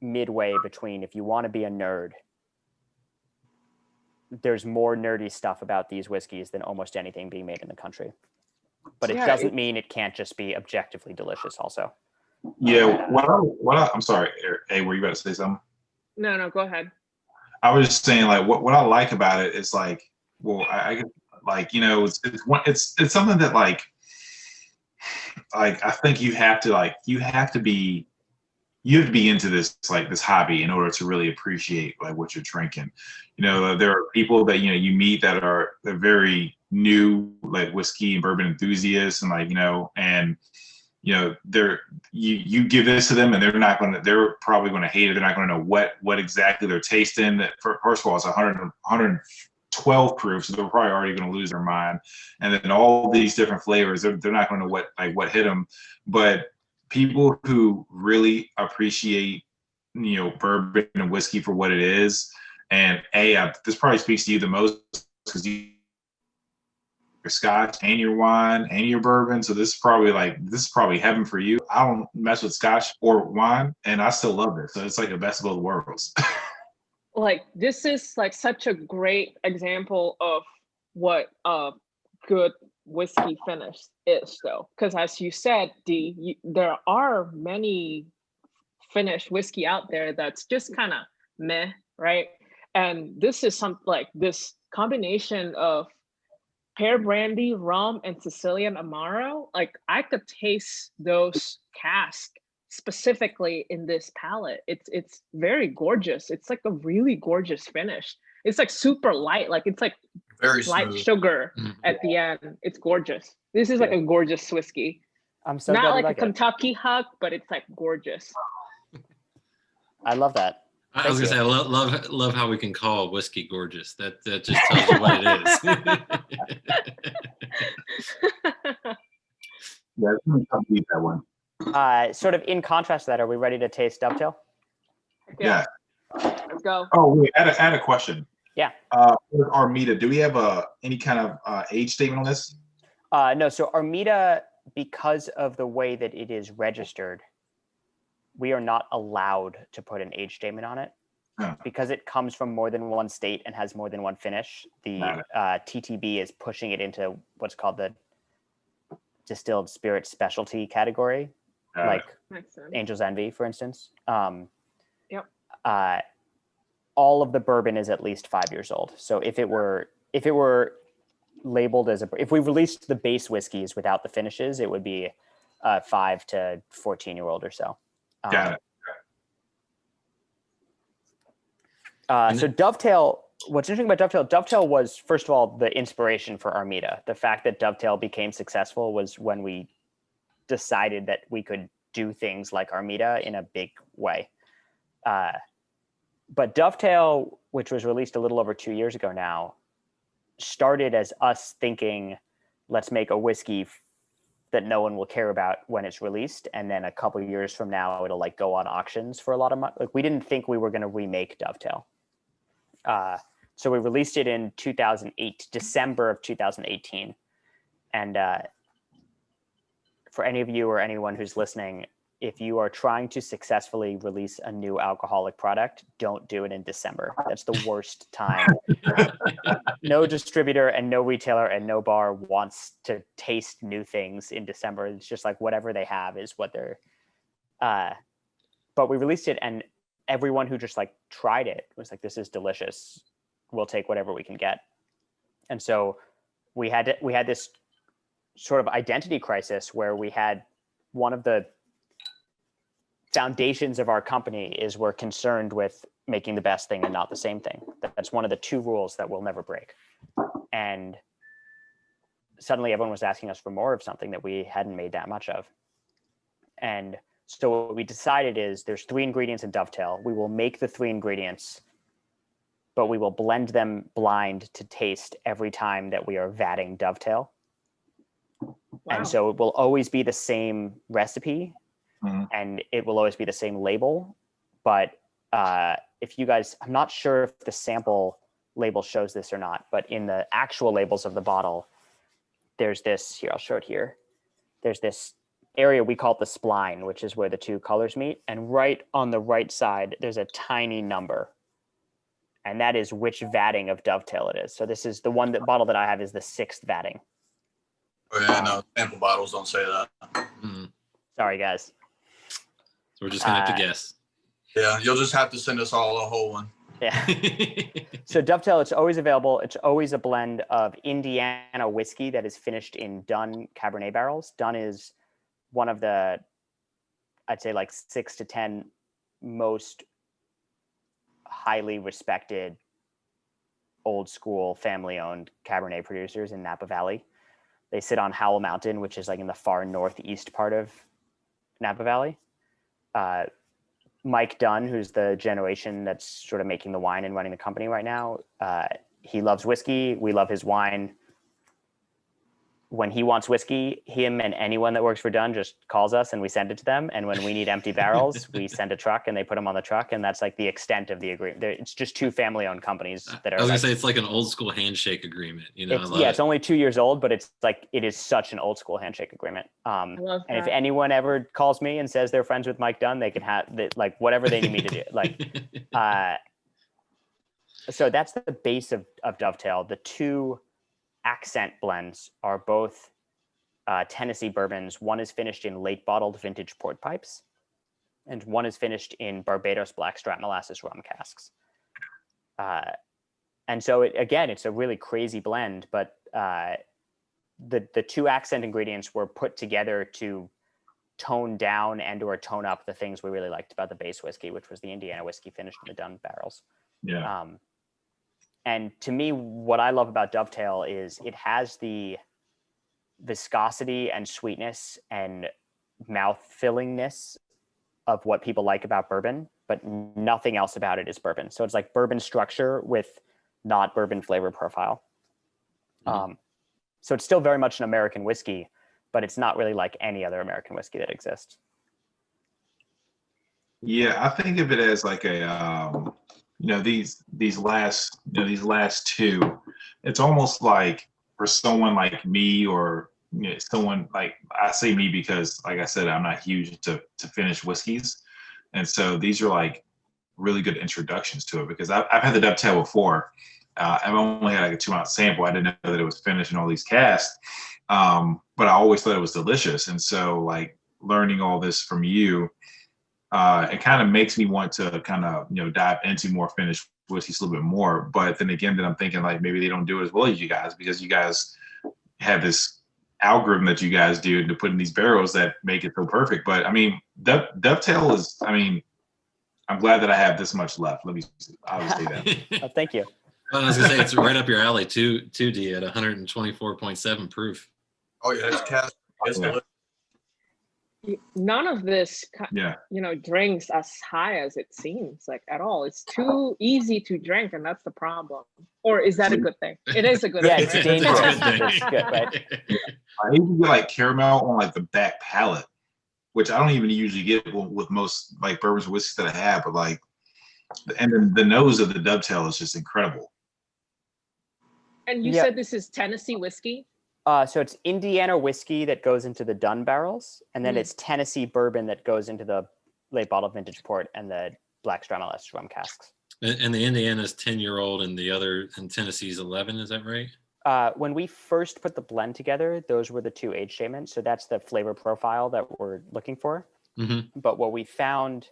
midway between, if you want to be a nerd, there's more nerdy stuff about these whiskeys than almost anything being made in the country. But it doesn't mean it can't just be objectively delicious also. Yeah, I'm sorry, hey, were you about to say something? No, go ahead. I was just saying, like, what I like about it is like, well, I like, you know, it's something that like I think you have to be you have to be into this like this hobby in order to really appreciate like what you're drinking. You know, there are people that you meet that they're very new like whiskey and bourbon enthusiasts, and like and they're you give this to them and they're probably going to hate it. They're not going to know what exactly they're tasting. First of all, it's 112 proof, so they're probably already going to lose their mind. And then all these different flavors, they're not going to know what hit them. But people who really appreciate bourbon and whiskey for what it is, and this probably speaks to you the most because your scotch and your wine and your bourbon. So this is probably heaven for you. I don't mess with scotch or wine, and I still love it. So it's like the best of both worlds. Like this is like such a great example of what a good whiskey finish is, though, because as you said, there are many finished whiskey out there that's just kind of meh, right? And this is this combination of pear brandy, rum, and Sicilian Amaro. Like I could taste those casks specifically in this palette. It's very gorgeous. It's like a really gorgeous finish. It's like super light. Like it's like Very light smooth. sugar at the end. It's gorgeous. This is like a gorgeous whiskey. I'm so Not glad like you a like it. Kentucky Huck, but it's like gorgeous. I love that. I was gonna say, I love how we can call whiskey gorgeous. That just tells you what it is. Yeah, it's really tough to beat that one. Sort of in contrast to that, are we ready to taste Dovetail? Yeah. Let's go. Oh wait, I had a question. Yeah. With Armida, do we have any kind of age statement on this? No, so Armida, because of the way that it is registered, we are not allowed to put an age statement on it. Because it comes from more than one state and has more than one finish. The TTB is pushing it into what's called the distilled spirit specialty category, like Angel's Envy, for instance. Yep. All of the bourbon is at least 5 years old. So if it were labeled as if we released the base whiskeys without the finishes, it would be 5 to 14-year-old or so. Got it. So Dovetail, what's interesting about Dovetail was, first of all, the inspiration for Armida. The fact that Dovetail became successful was when we decided that we could do things like Armida in a big way. But Dovetail, which was released a little over 2 years ago now, started as us thinking, let's make a whiskey that no one will care about when it's released. And then a couple of years from now, it'll like go on auctions for a lot of money. Like we didn't think we were going to remake Dovetail. So we released it in 2008, December of 2018. And for any of you or anyone who's listening, if you are trying to successfully release a new alcoholic product, don't do it in December. That's the worst time. No distributor and no retailer and no bar wants to taste new things in December. It's just like whatever they have is what they're. But we released it, and everyone who just like tried it was like, "This is delicious. We'll take whatever we can get." And so we had this sort of identity crisis where we had one of the foundations of our company is we're concerned with making the best thing and not the same thing. That's one of the 2 rules that we'll never break. And suddenly everyone was asking us for more of something that we hadn't made that much of. And so what we decided is there's 3 ingredients in Dovetail. We will make the 3 ingredients, but we will blend them blind to taste every time that we are vatting Dovetail. Wow. And so it will always be the same recipe. And it will always be the same label. But if you guys, I'm not sure if the sample label shows this or not, but in the actual labels of the bottle, there's this, here, I'll show it here. There's this area, we call it the spline, which is where the 2 colors meet. And right on the right side, there's a tiny number. And that is which vatting of Dovetail it is. So this is the bottle that I have is the 6th vatting. Oh yeah, no, sample bottles don't say that. Sorry, guys. So we're just gonna have to guess. Yeah, you'll just have to send us all a whole one. Yeah. So Dovetail, it's always available. It's always a blend of Indiana whiskey that is finished in Dunn Cabernet barrels. Dunn is one of the I'd say like 6 to 10 most highly respected old school family owned Cabernet producers in Napa Valley. They sit on Howell Mountain, which is like in the far northeast part of Napa Valley. Mike Dunn, who's the generation that's sort of making the wine and running the company right now, he loves whiskey. We love his wine. When he wants whiskey, him and anyone that works for Dunn just calls us and we send it to them. And when we need empty barrels, we send a truck and they put them on the truck. And that's like the extent of the agreement. It's just two family-owned companies that are. I was gonna say it's like an old school handshake agreement. You know, it's only 2 years old, but it's like it is such an old school handshake agreement. I love And if that. anyone ever calls me and says they're friends with Mike Dunn, they can have like whatever they need me to do. Like, so that's the base of Dovetail. The two accent blends are both Tennessee bourbons. One is finished in late bottled vintage port pipes, and one is finished in Barbados blackstrap molasses rum casks. And so it's a really crazy blend, but the two accent ingredients were put together to tone down and or tone up the things we really liked about the base whiskey, which was the Indiana whiskey finished in the Dunn barrels. Yeah. And to me, what I love about Dovetail is it has the viscosity and sweetness and mouth fillingness of what people like about bourbon, but nothing else about it is bourbon. So it's like bourbon structure with not bourbon flavor profile. Mm-hmm. So it's still very much an American whiskey, but it's not really like any other American whiskey that exists. Yeah, I think of it as like a these last two, it's almost like for someone like me, or someone like, I say me because like I said, I'm not huge to finish whiskeys, and so these are like really good introductions to it, because I've had the Dovetail before. I've only had like a 2-ounce sample. I didn't know that it was finished in all these casks, but I always thought it was delicious. And so like learning all this from you, it kind of makes me want to kind of dive into more finished whiskeys a little bit more. But then again, I'm thinking like maybe they don't do it as well as you guys, because you guys have this algorithm that you guys do to put in these barrels that make it so perfect. But I mean, Dovetail is, I mean, I'm glad that I have this much left. I would say that. Thank you. Well, I was gonna say it's right up your alley too, D, at 124.7 proof. Oh yeah, it's cast. It's Yeah. None of this, drinks as high as it seems like at all. It's too easy to drink, and that's the problem. Or is that a good thing? It is a good Yeah, thing. it's right? dangerous. It's a good thing. It's good, right? I even get like caramel on like the back palate, which I don't even usually get with most like bourbons and whiskeys that I have. But like, and then the nose of the Dovetail is just incredible. And you said this is Tennessee whiskey? So it's Indiana whiskey that goes into the Dunn barrels, and then it's Tennessee bourbon that goes into the late bottle vintage port and the blackstrap molasses rum casks. And the Indiana's 10-year-old and Tennessee's 11, is that right? When we first put the blend together, those were the two age statements. So that's the flavor profile that we're looking for. Mm-hmm. But what we found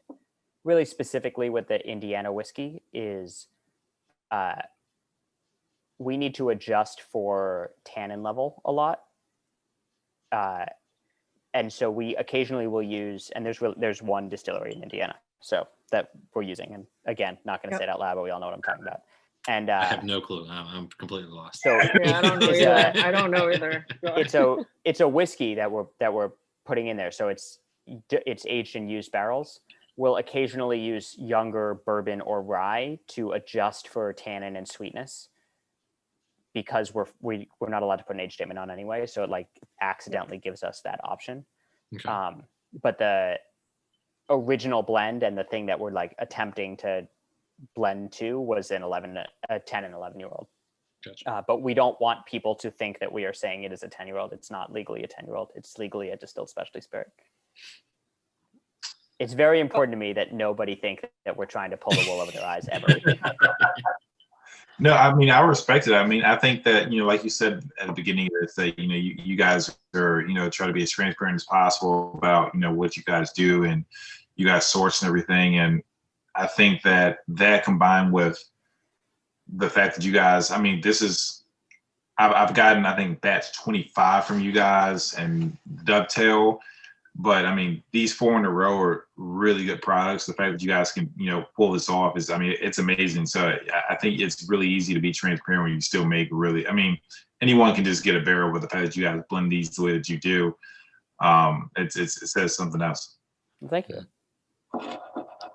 really specifically with the Indiana whiskey is we need to adjust for tannin level a lot. And so we occasionally will use, and there's one distillery in Indiana, so that we're using. And again, not going to say it out loud, but we all know what I'm talking about. And I have no clue. I'm completely lost. So Yeah, I don't know either. I don't know either. It's a whiskey that we're putting in there. So it's aged in used barrels. We'll occasionally use younger bourbon or rye to adjust for tannin and sweetness, because we're not allowed to put an age statement on anyway. So it like accidentally gives us that option. Okay. But the original blend and the thing that we're like attempting to blend to was a 10 and 11-year-old. Gotcha. But we don't want people to think that we are saying it is a 10-year-old. It's not legally a 10-year-old. It's legally a distilled specialty spirit. It's very important to me that nobody think that we're trying to pull the wool over their eyes ever. No, I mean, I respect it. I mean, I think that, like you said at the beginning of this, that, you guys are, try to be as transparent as possible about, what you guys do, and you guys source and everything. And I think that combined with the fact that you guys, I mean, I've gotten, I think, batch 25 from you guys and Dovetail. But I mean, these 4 in a row are really good products. The fact that you guys can, pull this off is, I mean, it's amazing. So I think it's really easy to be transparent when you still make really, I mean, anyone can just get a barrel, but the fact that you guys blend these the way that you do, it says something else. Thank you.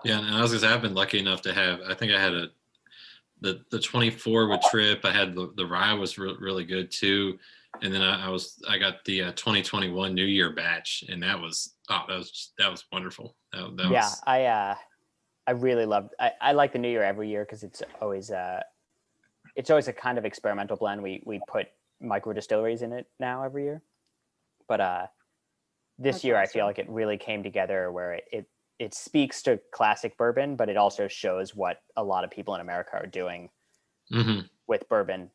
Yeah, and I was gonna say I've been lucky enough to have. I think I had the 24 with Trip. I had the rye was really good too, and then I got the 2021 New Year batch, and that was wonderful. I really love. I like the New Year every year because it's always a kind of experimental blend. We put micro distilleries in it now every year, but this year I feel like it really came together where it speaks to classic bourbon, but it also shows what a lot of people in America are doing with bourbon.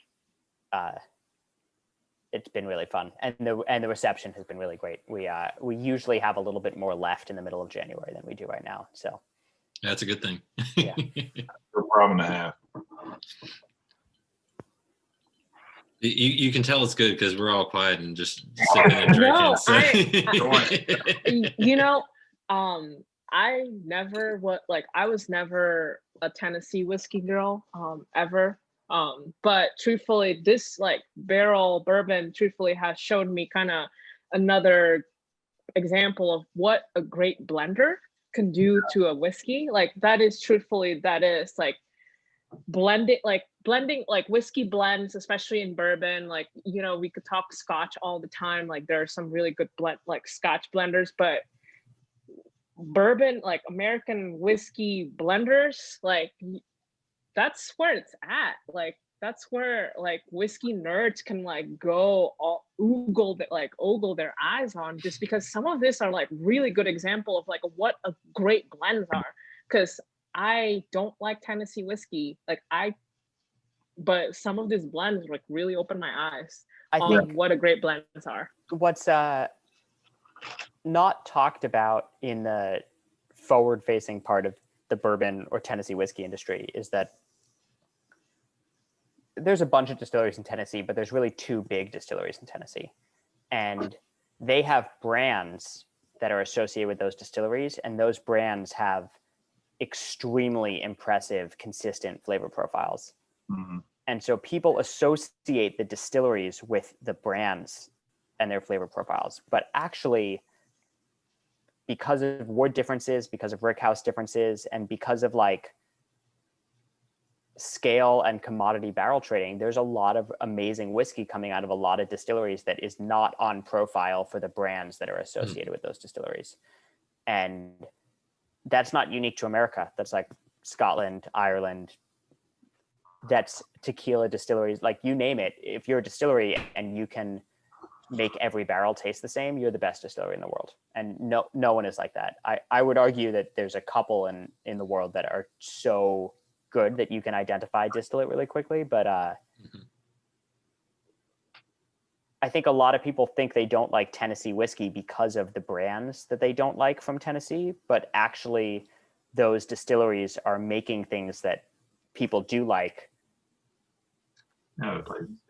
It's been really fun, and the reception has been really great. We usually have a little bit more left in the middle of January than we do right now, so that's a good thing. Yeah. No problem to have. You can tell it's good because we're all quiet and just sipping and drinking. I was never a Tennessee whiskey girl, ever. But truthfully, this Barrell bourbon truthfully has shown me kind of another example of what a great blender can do to a whiskey. That is blending whiskey blends, especially in bourbon. We could talk Scotch all the time. There are some really good Scotch blenders, but bourbon, American whiskey blenders, that's where it's at. That's where whiskey nerds can go all ogle their eyes on, just because some of this are really good example of what a great blends are. Because I don't like Tennessee whiskey, but some of these blends really open my eyes on what a great blends are. What's not talked about in the forward-facing part of the bourbon or Tennessee whiskey industry is that there's a bunch of distilleries in Tennessee, but there's really 2 big distilleries in Tennessee, and they have brands that are associated with those distilleries, and those brands have extremely impressive, consistent flavor profiles. Mm-hmm. And so people associate the distilleries with the brands and their flavor profiles, but actually, because of word differences, because of rickhouse differences, and because of scale and commodity barrel trading, there's a lot of amazing whiskey coming out of a lot of distilleries that is not on profile for the brands that are associated with those distilleries. And that's not unique to America. That's Scotland, Ireland, that's tequila distilleries, you name it. If you're a distillery and you can make every barrel taste the same, you're the best distillery in the world. And no one is like that. I would argue that there's a couple in the world that are so good that you can identify distillate really quickly. But I think a lot of people think they don't like Tennessee whiskey because of the brands that they don't like from Tennessee, but actually those distilleries are making things that people do like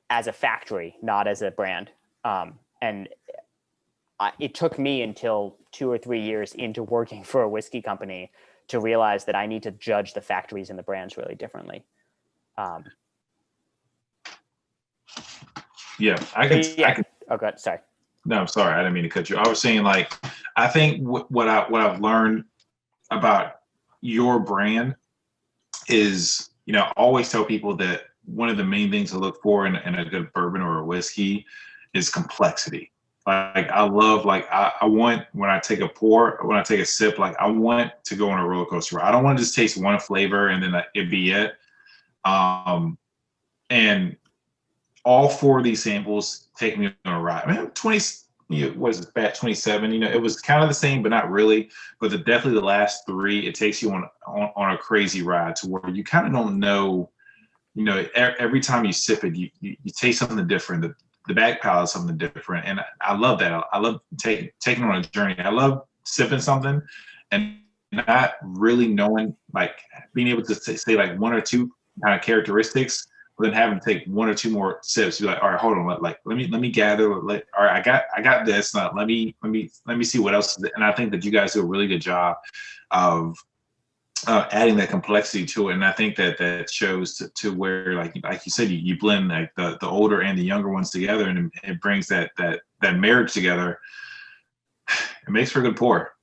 as a factory, not as a brand. And it took me until 2 or 3 years into working for a whiskey company to realize that I need to judge the factories and the brands really differently. Yeah, I can. Oh, God, sorry. No, I'm sorry. I didn't mean to cut you. I was saying, I think what I've learned about your brand is, I always tell people that one of the main things to look for in a good bourbon or a whiskey is complexity. I love, I want, when I take a sip, I want to go on a roller coaster. I don't want to just taste one flavor and then it be it. And all 4 of these samples take me on a ride. I mean, batch 27, it was kind of the same, but not really. But definitely the last 3, it takes you on a crazy ride to where you kind of don't know, every time you sip it, you taste something different. The back palate is something different. And I love that. I love taking on a journey. I love sipping something and not really knowing, being able to say 1 or 2 kind of characteristics, then have them take one or two more sips. Be like, all right, hold on, let me gather. All right, I got this. Now let me see what else. And I think that you guys do a really good job of adding that complexity to it. And I think that shows to where, like you said, you blend like the older and the younger ones together, and it brings that marriage together. It makes for a good pour.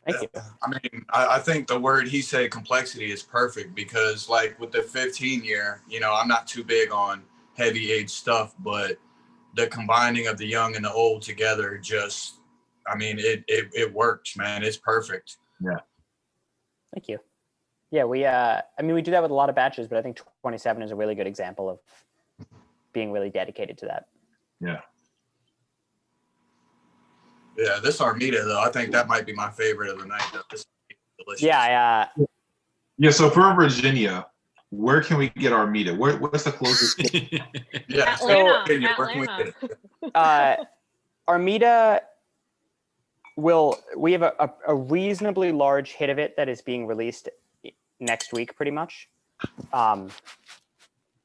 Thank you. I mean, I think the word he said, complexity, is perfect, because like with the 15 year, I'm not too big on heavy age stuff, but the combining of the young and the old together just, I mean, it works, man. It's perfect. Yeah. Thank you. Yeah, we do that with a lot of batches, but I think 27 is a really good example of being really dedicated to that. Yeah. Yeah, this Armida, though, I think that might be my favorite of the night, though. This is delicious. Yeah, Yeah, so for Virginia, where can we get Armida? What's the closest? Yeah, Atlanta. Virginia, where can we get Atlanta. it? Armida we have a reasonably large hit of it that is being released next week, pretty much.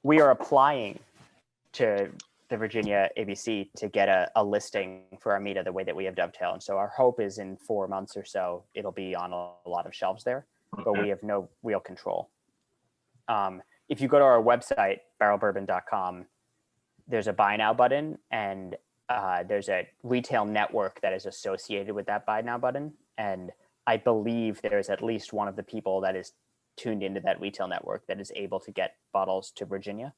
We are applying to the Virginia ABC to get a listing for Armida the way that we have Dovetail. And so our hope is in 4 months or so, it'll be on a lot of shelves there, but we have no real control. If you go to our website, barrelbourbon.com, there's a buy now button, and there's a retail network that is associated with that buy now button. And I believe there's at least one of the people that is tuned into that retail network that is able to get bottles to Virginia.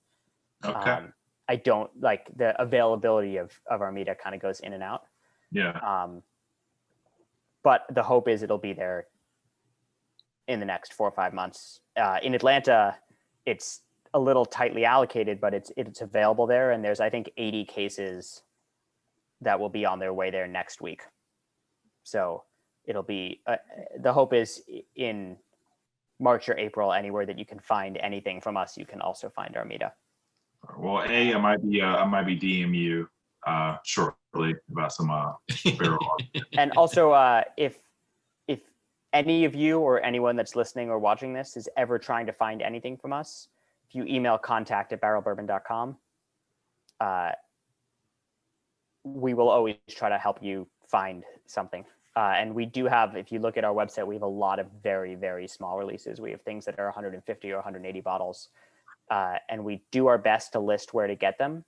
Okay. I don't like the availability of Armida kind of goes in and out. Yeah. But the hope is it'll be there in the next 4 or 5 months. In Atlanta, it's a little tightly allocated, but it's available there. And there's, I think, 80 cases that will be on their way there next week. So it'll be, the hope is in March or April, anywhere that you can find anything from us, you can also find Armida. Well, I might be DM you shortly about some barrel. And also, if any of you or anyone that's listening or watching this is ever trying to find anything from us, if you email contact@barrelbourbon.com, we will always try to help you find something. And we do have, if you look at our website, we have a lot of very, very small releases. We have things that are 150 or 180 bottles. And we do our best to list where to get them,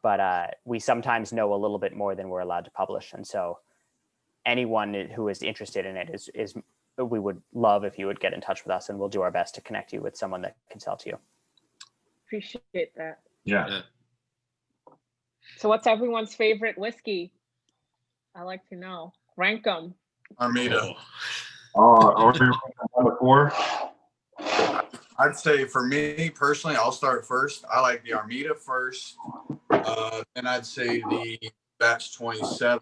but we sometimes know a little bit more than we're allowed to publish. And so anyone who is interested in it is we would love if you would get in touch with us, and we'll do our best to connect you with someone that can sell to you. Appreciate that. Yeah. So what's everyone's favorite whiskey? I like to know. Rank them. Armida. Are we on the 4? I'd say for me personally, I'll start first. I like the Armida first. Then I'd say the batch 27,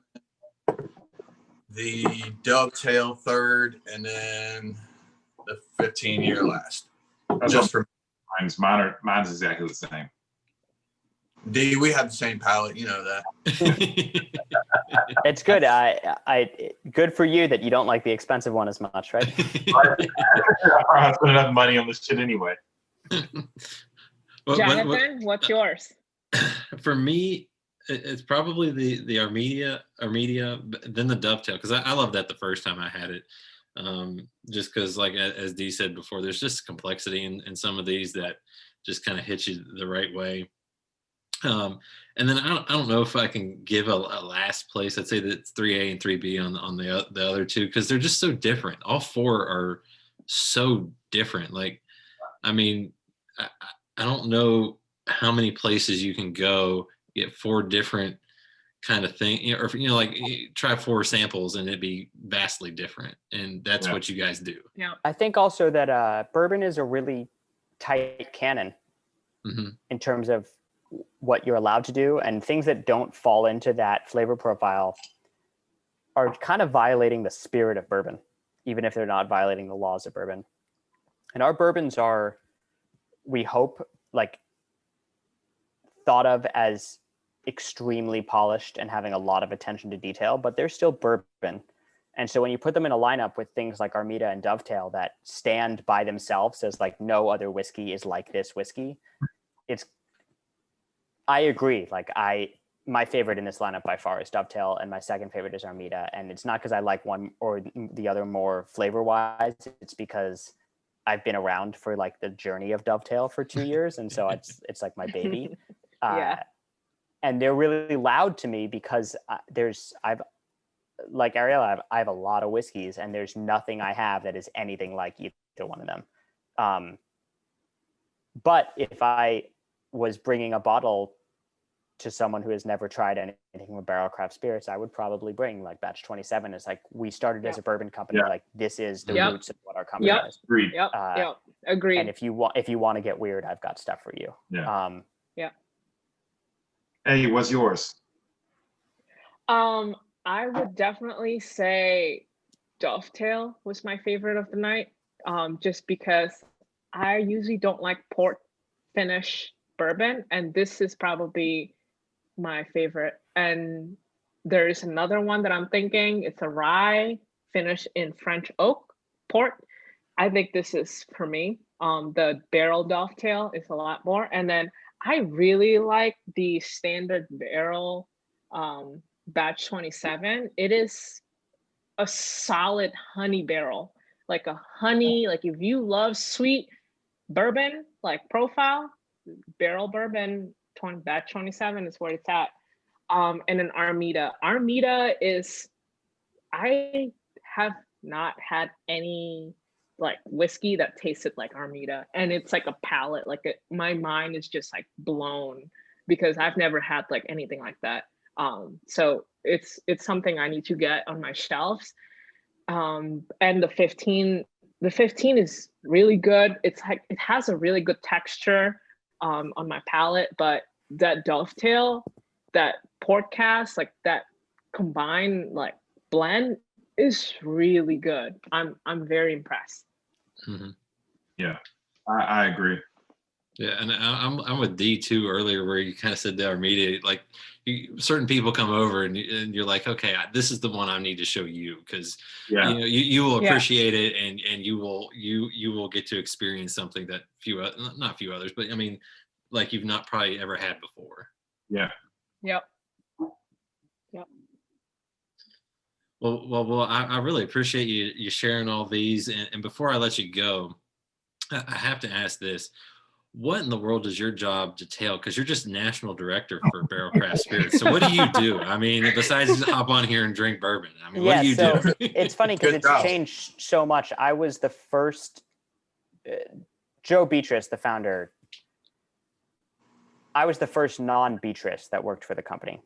the Dovetail third, and then the 15-year last. Just for mine's exactly the same. D, we have the same palate, you know that. It's good. Good for you that you don't like the expensive one as much, right? I spend enough money on this shit anyway. Jonathan, what's yours? For me, it's probably the Armida, then the Dovetail, because I love that the first time I had it. Just because, like as Dee said before, there's just complexity in some of these that just kind of hit you the right way. And then I don't know if I can give a last place. I'd say that it's 3A and 3B on the other two, because they're just so different. All 4 are so different. Like, I mean, I don't know how many places you can go get 4 different kind of thing, or like try 4 samples and it'd be vastly different. And that's what you guys do. Yeah. I think also that bourbon is a really tight canon in terms of what you're allowed to do, and things that don't fall into that flavor profile are kind of violating the spirit of bourbon, even if they're not violating the laws of bourbon. And our bourbons are, we hope, like thought of as extremely polished and having a lot of attention to detail, but they're still bourbon. And so when you put them in a lineup with things like Armida and Dovetail that stand by themselves as like no other whiskey is like this whiskey, I agree. Like my favorite in this lineup by far is Dovetail, and my second favorite is Armida. And it's not because I like one or the other more flavor wise. It's because I've been around for like the journey of Dovetail for 2 years, and so it's like my baby. Yeah. And they're really loud to me because I've like Ariel, I have a lot of whiskeys, and there's nothing I have that is anything like either one of them. But if I was bringing a bottle to someone who has never tried anything with Barrel Craft Spirits, I would probably bring like Batch 27. It's like, we started as a bourbon company. Like, this is the roots of what our company is. Agreed. Yep. Agreed. And if you want to get weird, I've got stuff for you. Yeah. Yeah. Hey, what's yours? I would definitely say Dovetail was my favorite of the night. Just because I usually don't like port finish bourbon, and this is probably my favorite. And there is another one that I'm thinking. It's a rye finish in French oak port. I think this is for me. The Barrel Dovetail is a lot more. And then I really like the standard Barrel Batch 27. It is a solid honey barrel, like a honey, like if you love sweet bourbon, like profile, Barrel Bourbon Batch 27 is where it's at. And an Armida. Armida is, I have not had any like whiskey that tasted like Armida, and it's like a palate, like my mind is just like blown because I've never had like anything like that. So it's something I need to get on my shelves. And the 15 is really good. It's like, it has a really good texture on my palate, but that Dovetail, that port cast, like that combined like blend is really good. I'm very impressed. Mhm. Yeah, I agree. Yeah, and I'm with D too earlier, where you kind of said the Armida, like certain people come over and you're like, okay, this is the one I need to show you, because you will appreciate it, and you will get to experience something that not few others, but I mean, like you've not probably ever had before. Yeah. Yep. Well, I really appreciate you sharing all these, and before I let you go, I have to ask this. What in the world does your job detail? Because you're just national director for Barrel Craft Spirits. So what do you do? I mean, besides hop on here and drink bourbon, I mean, what do you do? It's funny because it's changed so much. I was the first, Joe Beatrice, the founder, I was the first non-Beatrice that worked for the company.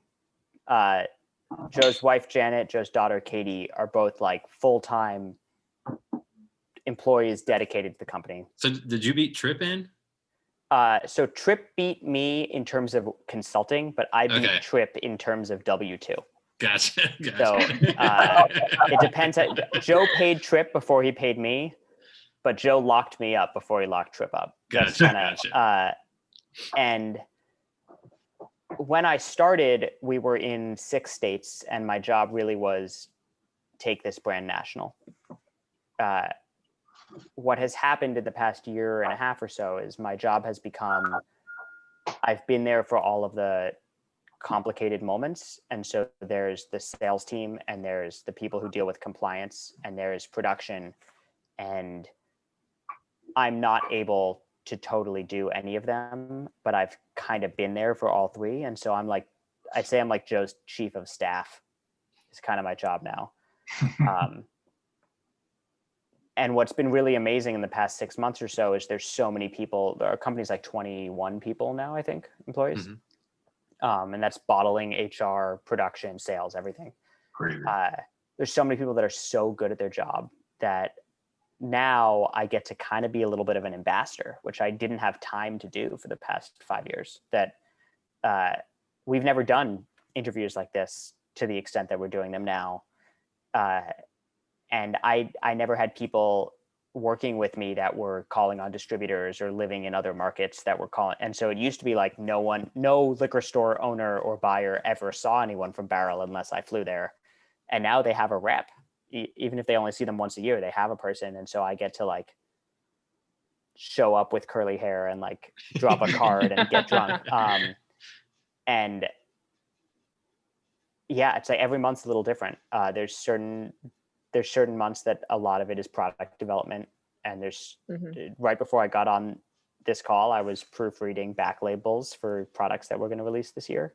Joe's wife, Janet, Joe's daughter, Katie, are both like full-time employees dedicated to the company. So did you beat Tripp in? So Tripp beat me in terms of consulting, but I beat Tripp in terms of W-2. Gotcha. So it depends. Joe paid Tripp before he paid me, but Joe locked me up before he locked Tripp up. Gotcha. And when I started, we were in 6 states, and my job really was take this brand national. What has happened in the past year and a half or so is my job has become, I've been there for all of the complicated moments. And so there's the sales team, and there's the people who deal with compliance, and there's production. And I'm not able to totally do any of them, but I've kind of been there for all 3. And so I'd say I'm like Joe's chief of staff. It's kind of my job now. And what's been really amazing in the past 6 months or so is there's so many people. Our company's like 21 people now, I think, employees. Mm-hmm. And that's bottling, HR, production, sales, everything. Crazy. There's so many people that are so good at their job that now I get to kind of be a little bit of an ambassador, which I didn't have time to do for the past 5 years. That we've never done interviews like this to the extent that we're doing them now. And I never had people working with me that were calling on distributors or living in other markets that were calling. And so it used to be like no liquor store owner or buyer ever saw anyone from Barrell unless I flew there. And now they have a rep. Even if they only see them once a year, they have a person. And so I get to like show up with curly hair and like drop a card and get drunk. And yeah, it's like every month's a little different. There's certain months that a lot of it is product development, and there's right before I got on this call, I was proofreading back labels for products that we're going to release this year.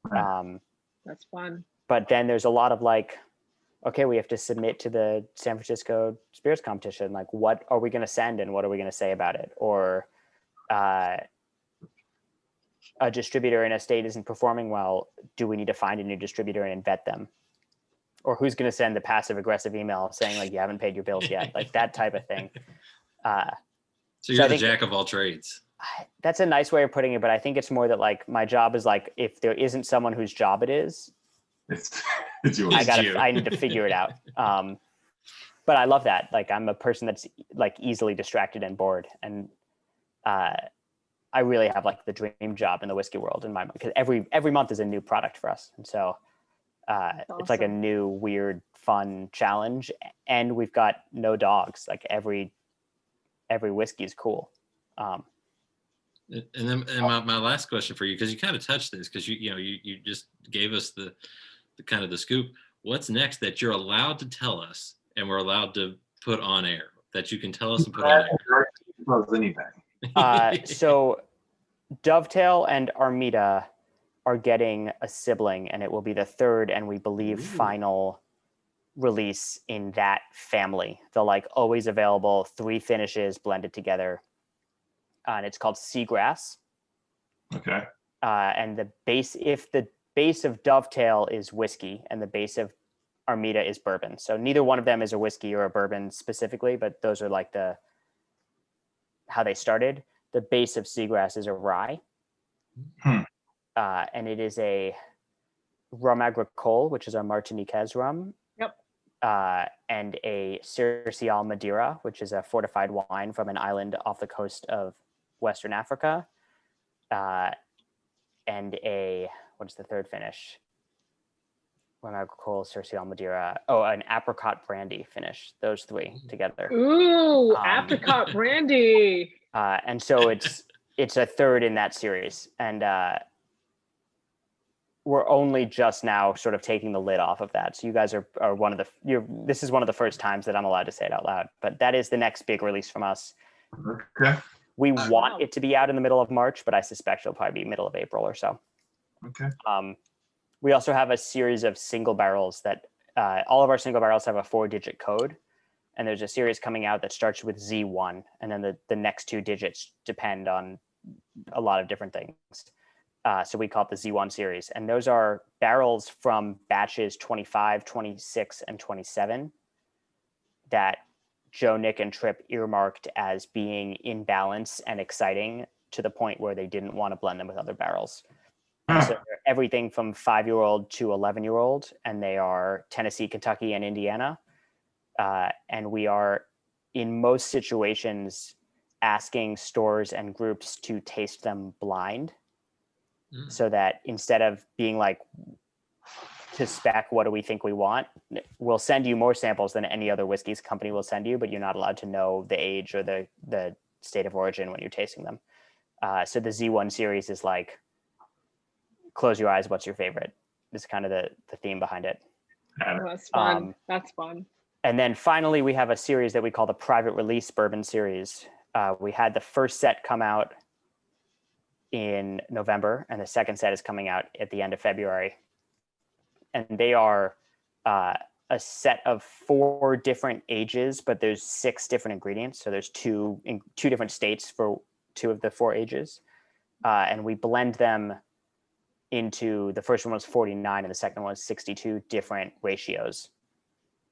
That's fun. But then there's a lot of like, okay, we have to submit to the San Francisco Spirits Competition. Like, what are we going to send and what are we going to say about it? Or a distributor in a state isn't performing well. Do we need to find a new distributor and vet them? Or who's going to send the passive aggressive email saying like, you haven't paid your bills yet? Like that type of thing. So you're the jack of all trades. That's a nice way of putting it, but I think it's more that like my job is like, if there isn't someone whose job it is, it's yours. I need to figure it out. But I love that. Like I'm a person that's like easily distracted and bored, and I really have like the dream job in the whiskey world in my mind, because every month is a new product for us, and so it's like a new weird fun challenge. And we've got no dogs. Like every whiskey is cool. And then my last question for you, because you kind of touched this, because you just gave us the kind of the scoop. What's next that you're allowed to tell us and we're allowed to put on air, that you can tell us and put on air? Anything. So Dovetail and Armida are getting a sibling, and it will be the third and we believe final release in that family. The like always available 3 finishes blended together. And it's called Seagrass. Okay. And the base of Dovetail is whiskey, and the base of Armida is bourbon. So neither one of them is a whiskey or a bourbon specifically, but those are like how they started. The base of Seagrass is a rye. And it is a rum agricole, which is our Martiniquez rum. Yep. And a Cercial Madeira, which is a fortified wine from an island off the coast of Western Africa. And what is the third finish? Rum agricole, Cercial Madeira. Oh, an apricot brandy finish. Those 3 together. Ooh, apricot brandy. And so it's a third in that series. And we're only just now sort of taking the lid off of that. So you guys are this is one of the first times that I'm allowed to say it out loud, but that is the next big release from us. Okay. We want it to be out in the middle of March, but I suspect it'll probably be middle of April or so. Okay. We also have a series of single barrels that all of our single barrels have a 4-digit code. And there's a series coming out that starts with Z1. And then the next 2 digits depend on a lot of different things. So we call it the Z1 series. And those are barrels from batches 25, 26, and 27 that Joe, Nick, and Tripp earmarked as being in balance and exciting to the point where they didn't want to blend them with other barrels. So they're everything from 5-year-old to 11-year-old, and they are Tennessee, Kentucky, and Indiana. And we are, in most situations, asking stores and groups to taste them blind, so that instead of being like, to spec, what do we think we want? We'll send you more samples than any other whiskeys company will send you, but you're not allowed to know the age or the state of origin when you're tasting them. So the Z1 series is like, close your eyes, what's your favorite? Is kind of the theme behind it. Oh, that's fun. That's fun. And then finally, we have a series that we call the Private Release Bourbon Series. We had the first set come out in November, and the second set is coming out at the end of February. And they are a set of 4 different ages, but there's 6 different ingredients. So there's 2 different states for 2 of the 4 ages. And we blend them into, the first one was 49 and the second one was 62 different ratios.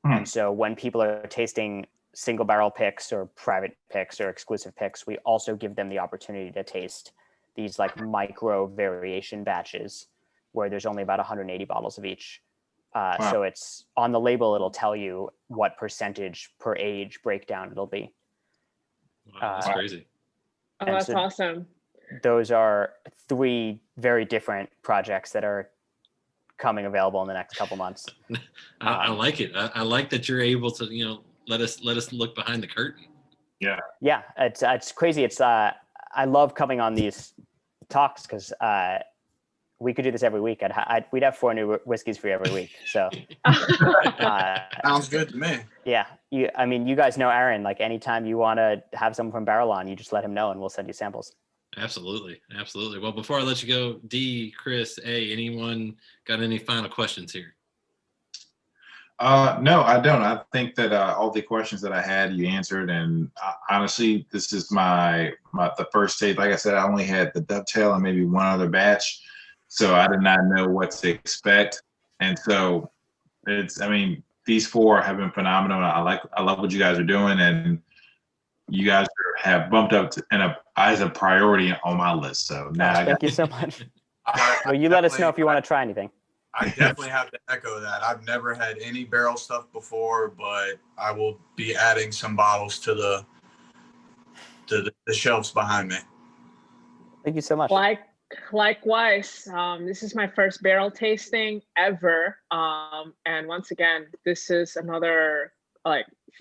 And so when people are tasting single barrel picks or private picks or exclusive picks, we also give them the opportunity to taste these like micro variation batches where there's only about 180 bottles of each. So it's on the label, it'll tell you what percentage per age breakdown it'll be. Wow, that's crazy. Oh, that's awesome. Those are 3 very different projects that are coming available in the next couple months. I like it. I like that you're able to, let us look behind the curtain. Yeah, it's crazy. It's I love coming on these talks because we could do this every week. We'd have 4 new whiskeys for you every week. So Sounds good to me. yeah, you guys know Aaron. Like anytime you want to have someone from Barrell on, you just let him know and we'll send you samples. Absolutely. Well, before I let you go, D, Chris, A, anyone got any final questions here? No, I don't. I think that all the questions that I had, you answered. And honestly, this is the first taste. Like I said, I only had the dovetail and maybe one other batch, so I did not know what to expect. And so these 4 have been phenomenal. I love what you guys are doing, and you guys have bumped up as a priority on my list. So now thank you so much. Well, you let us know if you want to try anything. I definitely have to echo that. I've never had any Barrell stuff before, but I will be adding some bottles to the shelves behind me. Thank you so much. Likewise, this is my first Barrell tasting ever, and once again, this is another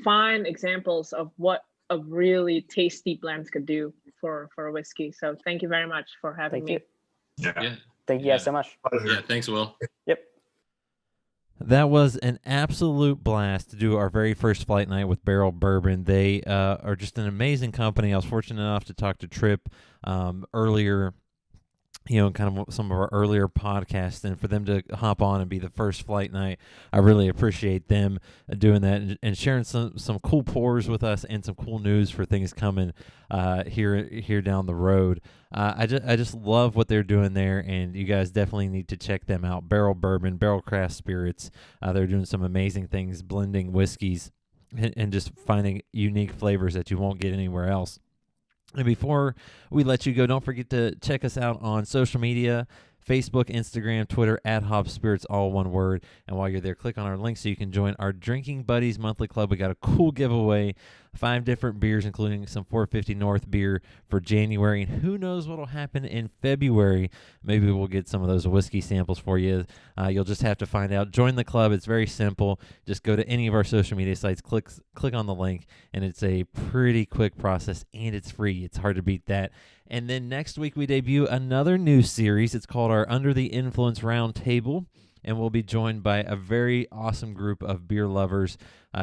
fine examples of what a really tasty blend could do for a whiskey. So thank you very much for having me. Yeah. Thank you guys so much. Yeah, thanks, Will. Yep. That was an absolute blast to do our very first flight night with Barrell Bourbon. They are just an amazing company. I was fortunate enough to talk to Tripp earlier, kind of some of our earlier podcasts, and for them to hop on and be the first flight night, I really appreciate them doing that and sharing some cool pours with us and some cool news for things coming here down the road. I just love what they're doing there, and you guys definitely need to check them out. Barrell Bourbon, Barrell Craft Spirits. They're doing some amazing things, blending whiskeys and just finding unique flavors that you won't get anywhere else. And before we let you go, don't forget to check us out on social media, Facebook, Instagram, Twitter, @HopSpirits, all one word. And while you're there, click on our link so you can join our Drinking Buddies monthly club. We got a cool giveaway, 5 different beers, including some 450 North beer for January. And who knows what will happen in February. Maybe we'll get some of those whiskey samples for you. You'll just have to find out. Join the club. It's very simple. Just go to any of our social media sites, click on the link, and it's a pretty quick process, and it's free. It's hard to beat that. And then next week we debut another new series. It's called our Under the Influence Roundtable, and we'll be joined by a very awesome group of beer lovers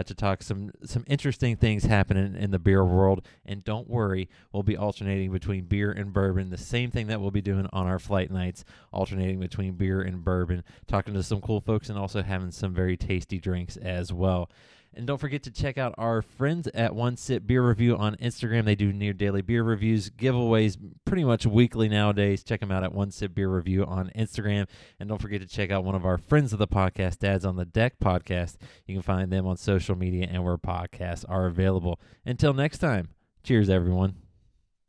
to talk some interesting things happening in the beer world. And don't worry, we'll be alternating between beer and bourbon, the same thing that we'll be doing on our flight nights, alternating between beer and bourbon, talking to some cool folks and also having some very tasty drinks as well. And don't forget to check out our friends at One Sip Beer Review on Instagram. They do near daily beer reviews, giveaways pretty much weekly nowadays. Check them out at One Sip Beer Review on Instagram. And don't forget to check out one of our friends of the podcast, Dads on the Deck podcast. You can find them on social media and where podcasts are available. Until next time, cheers, everyone.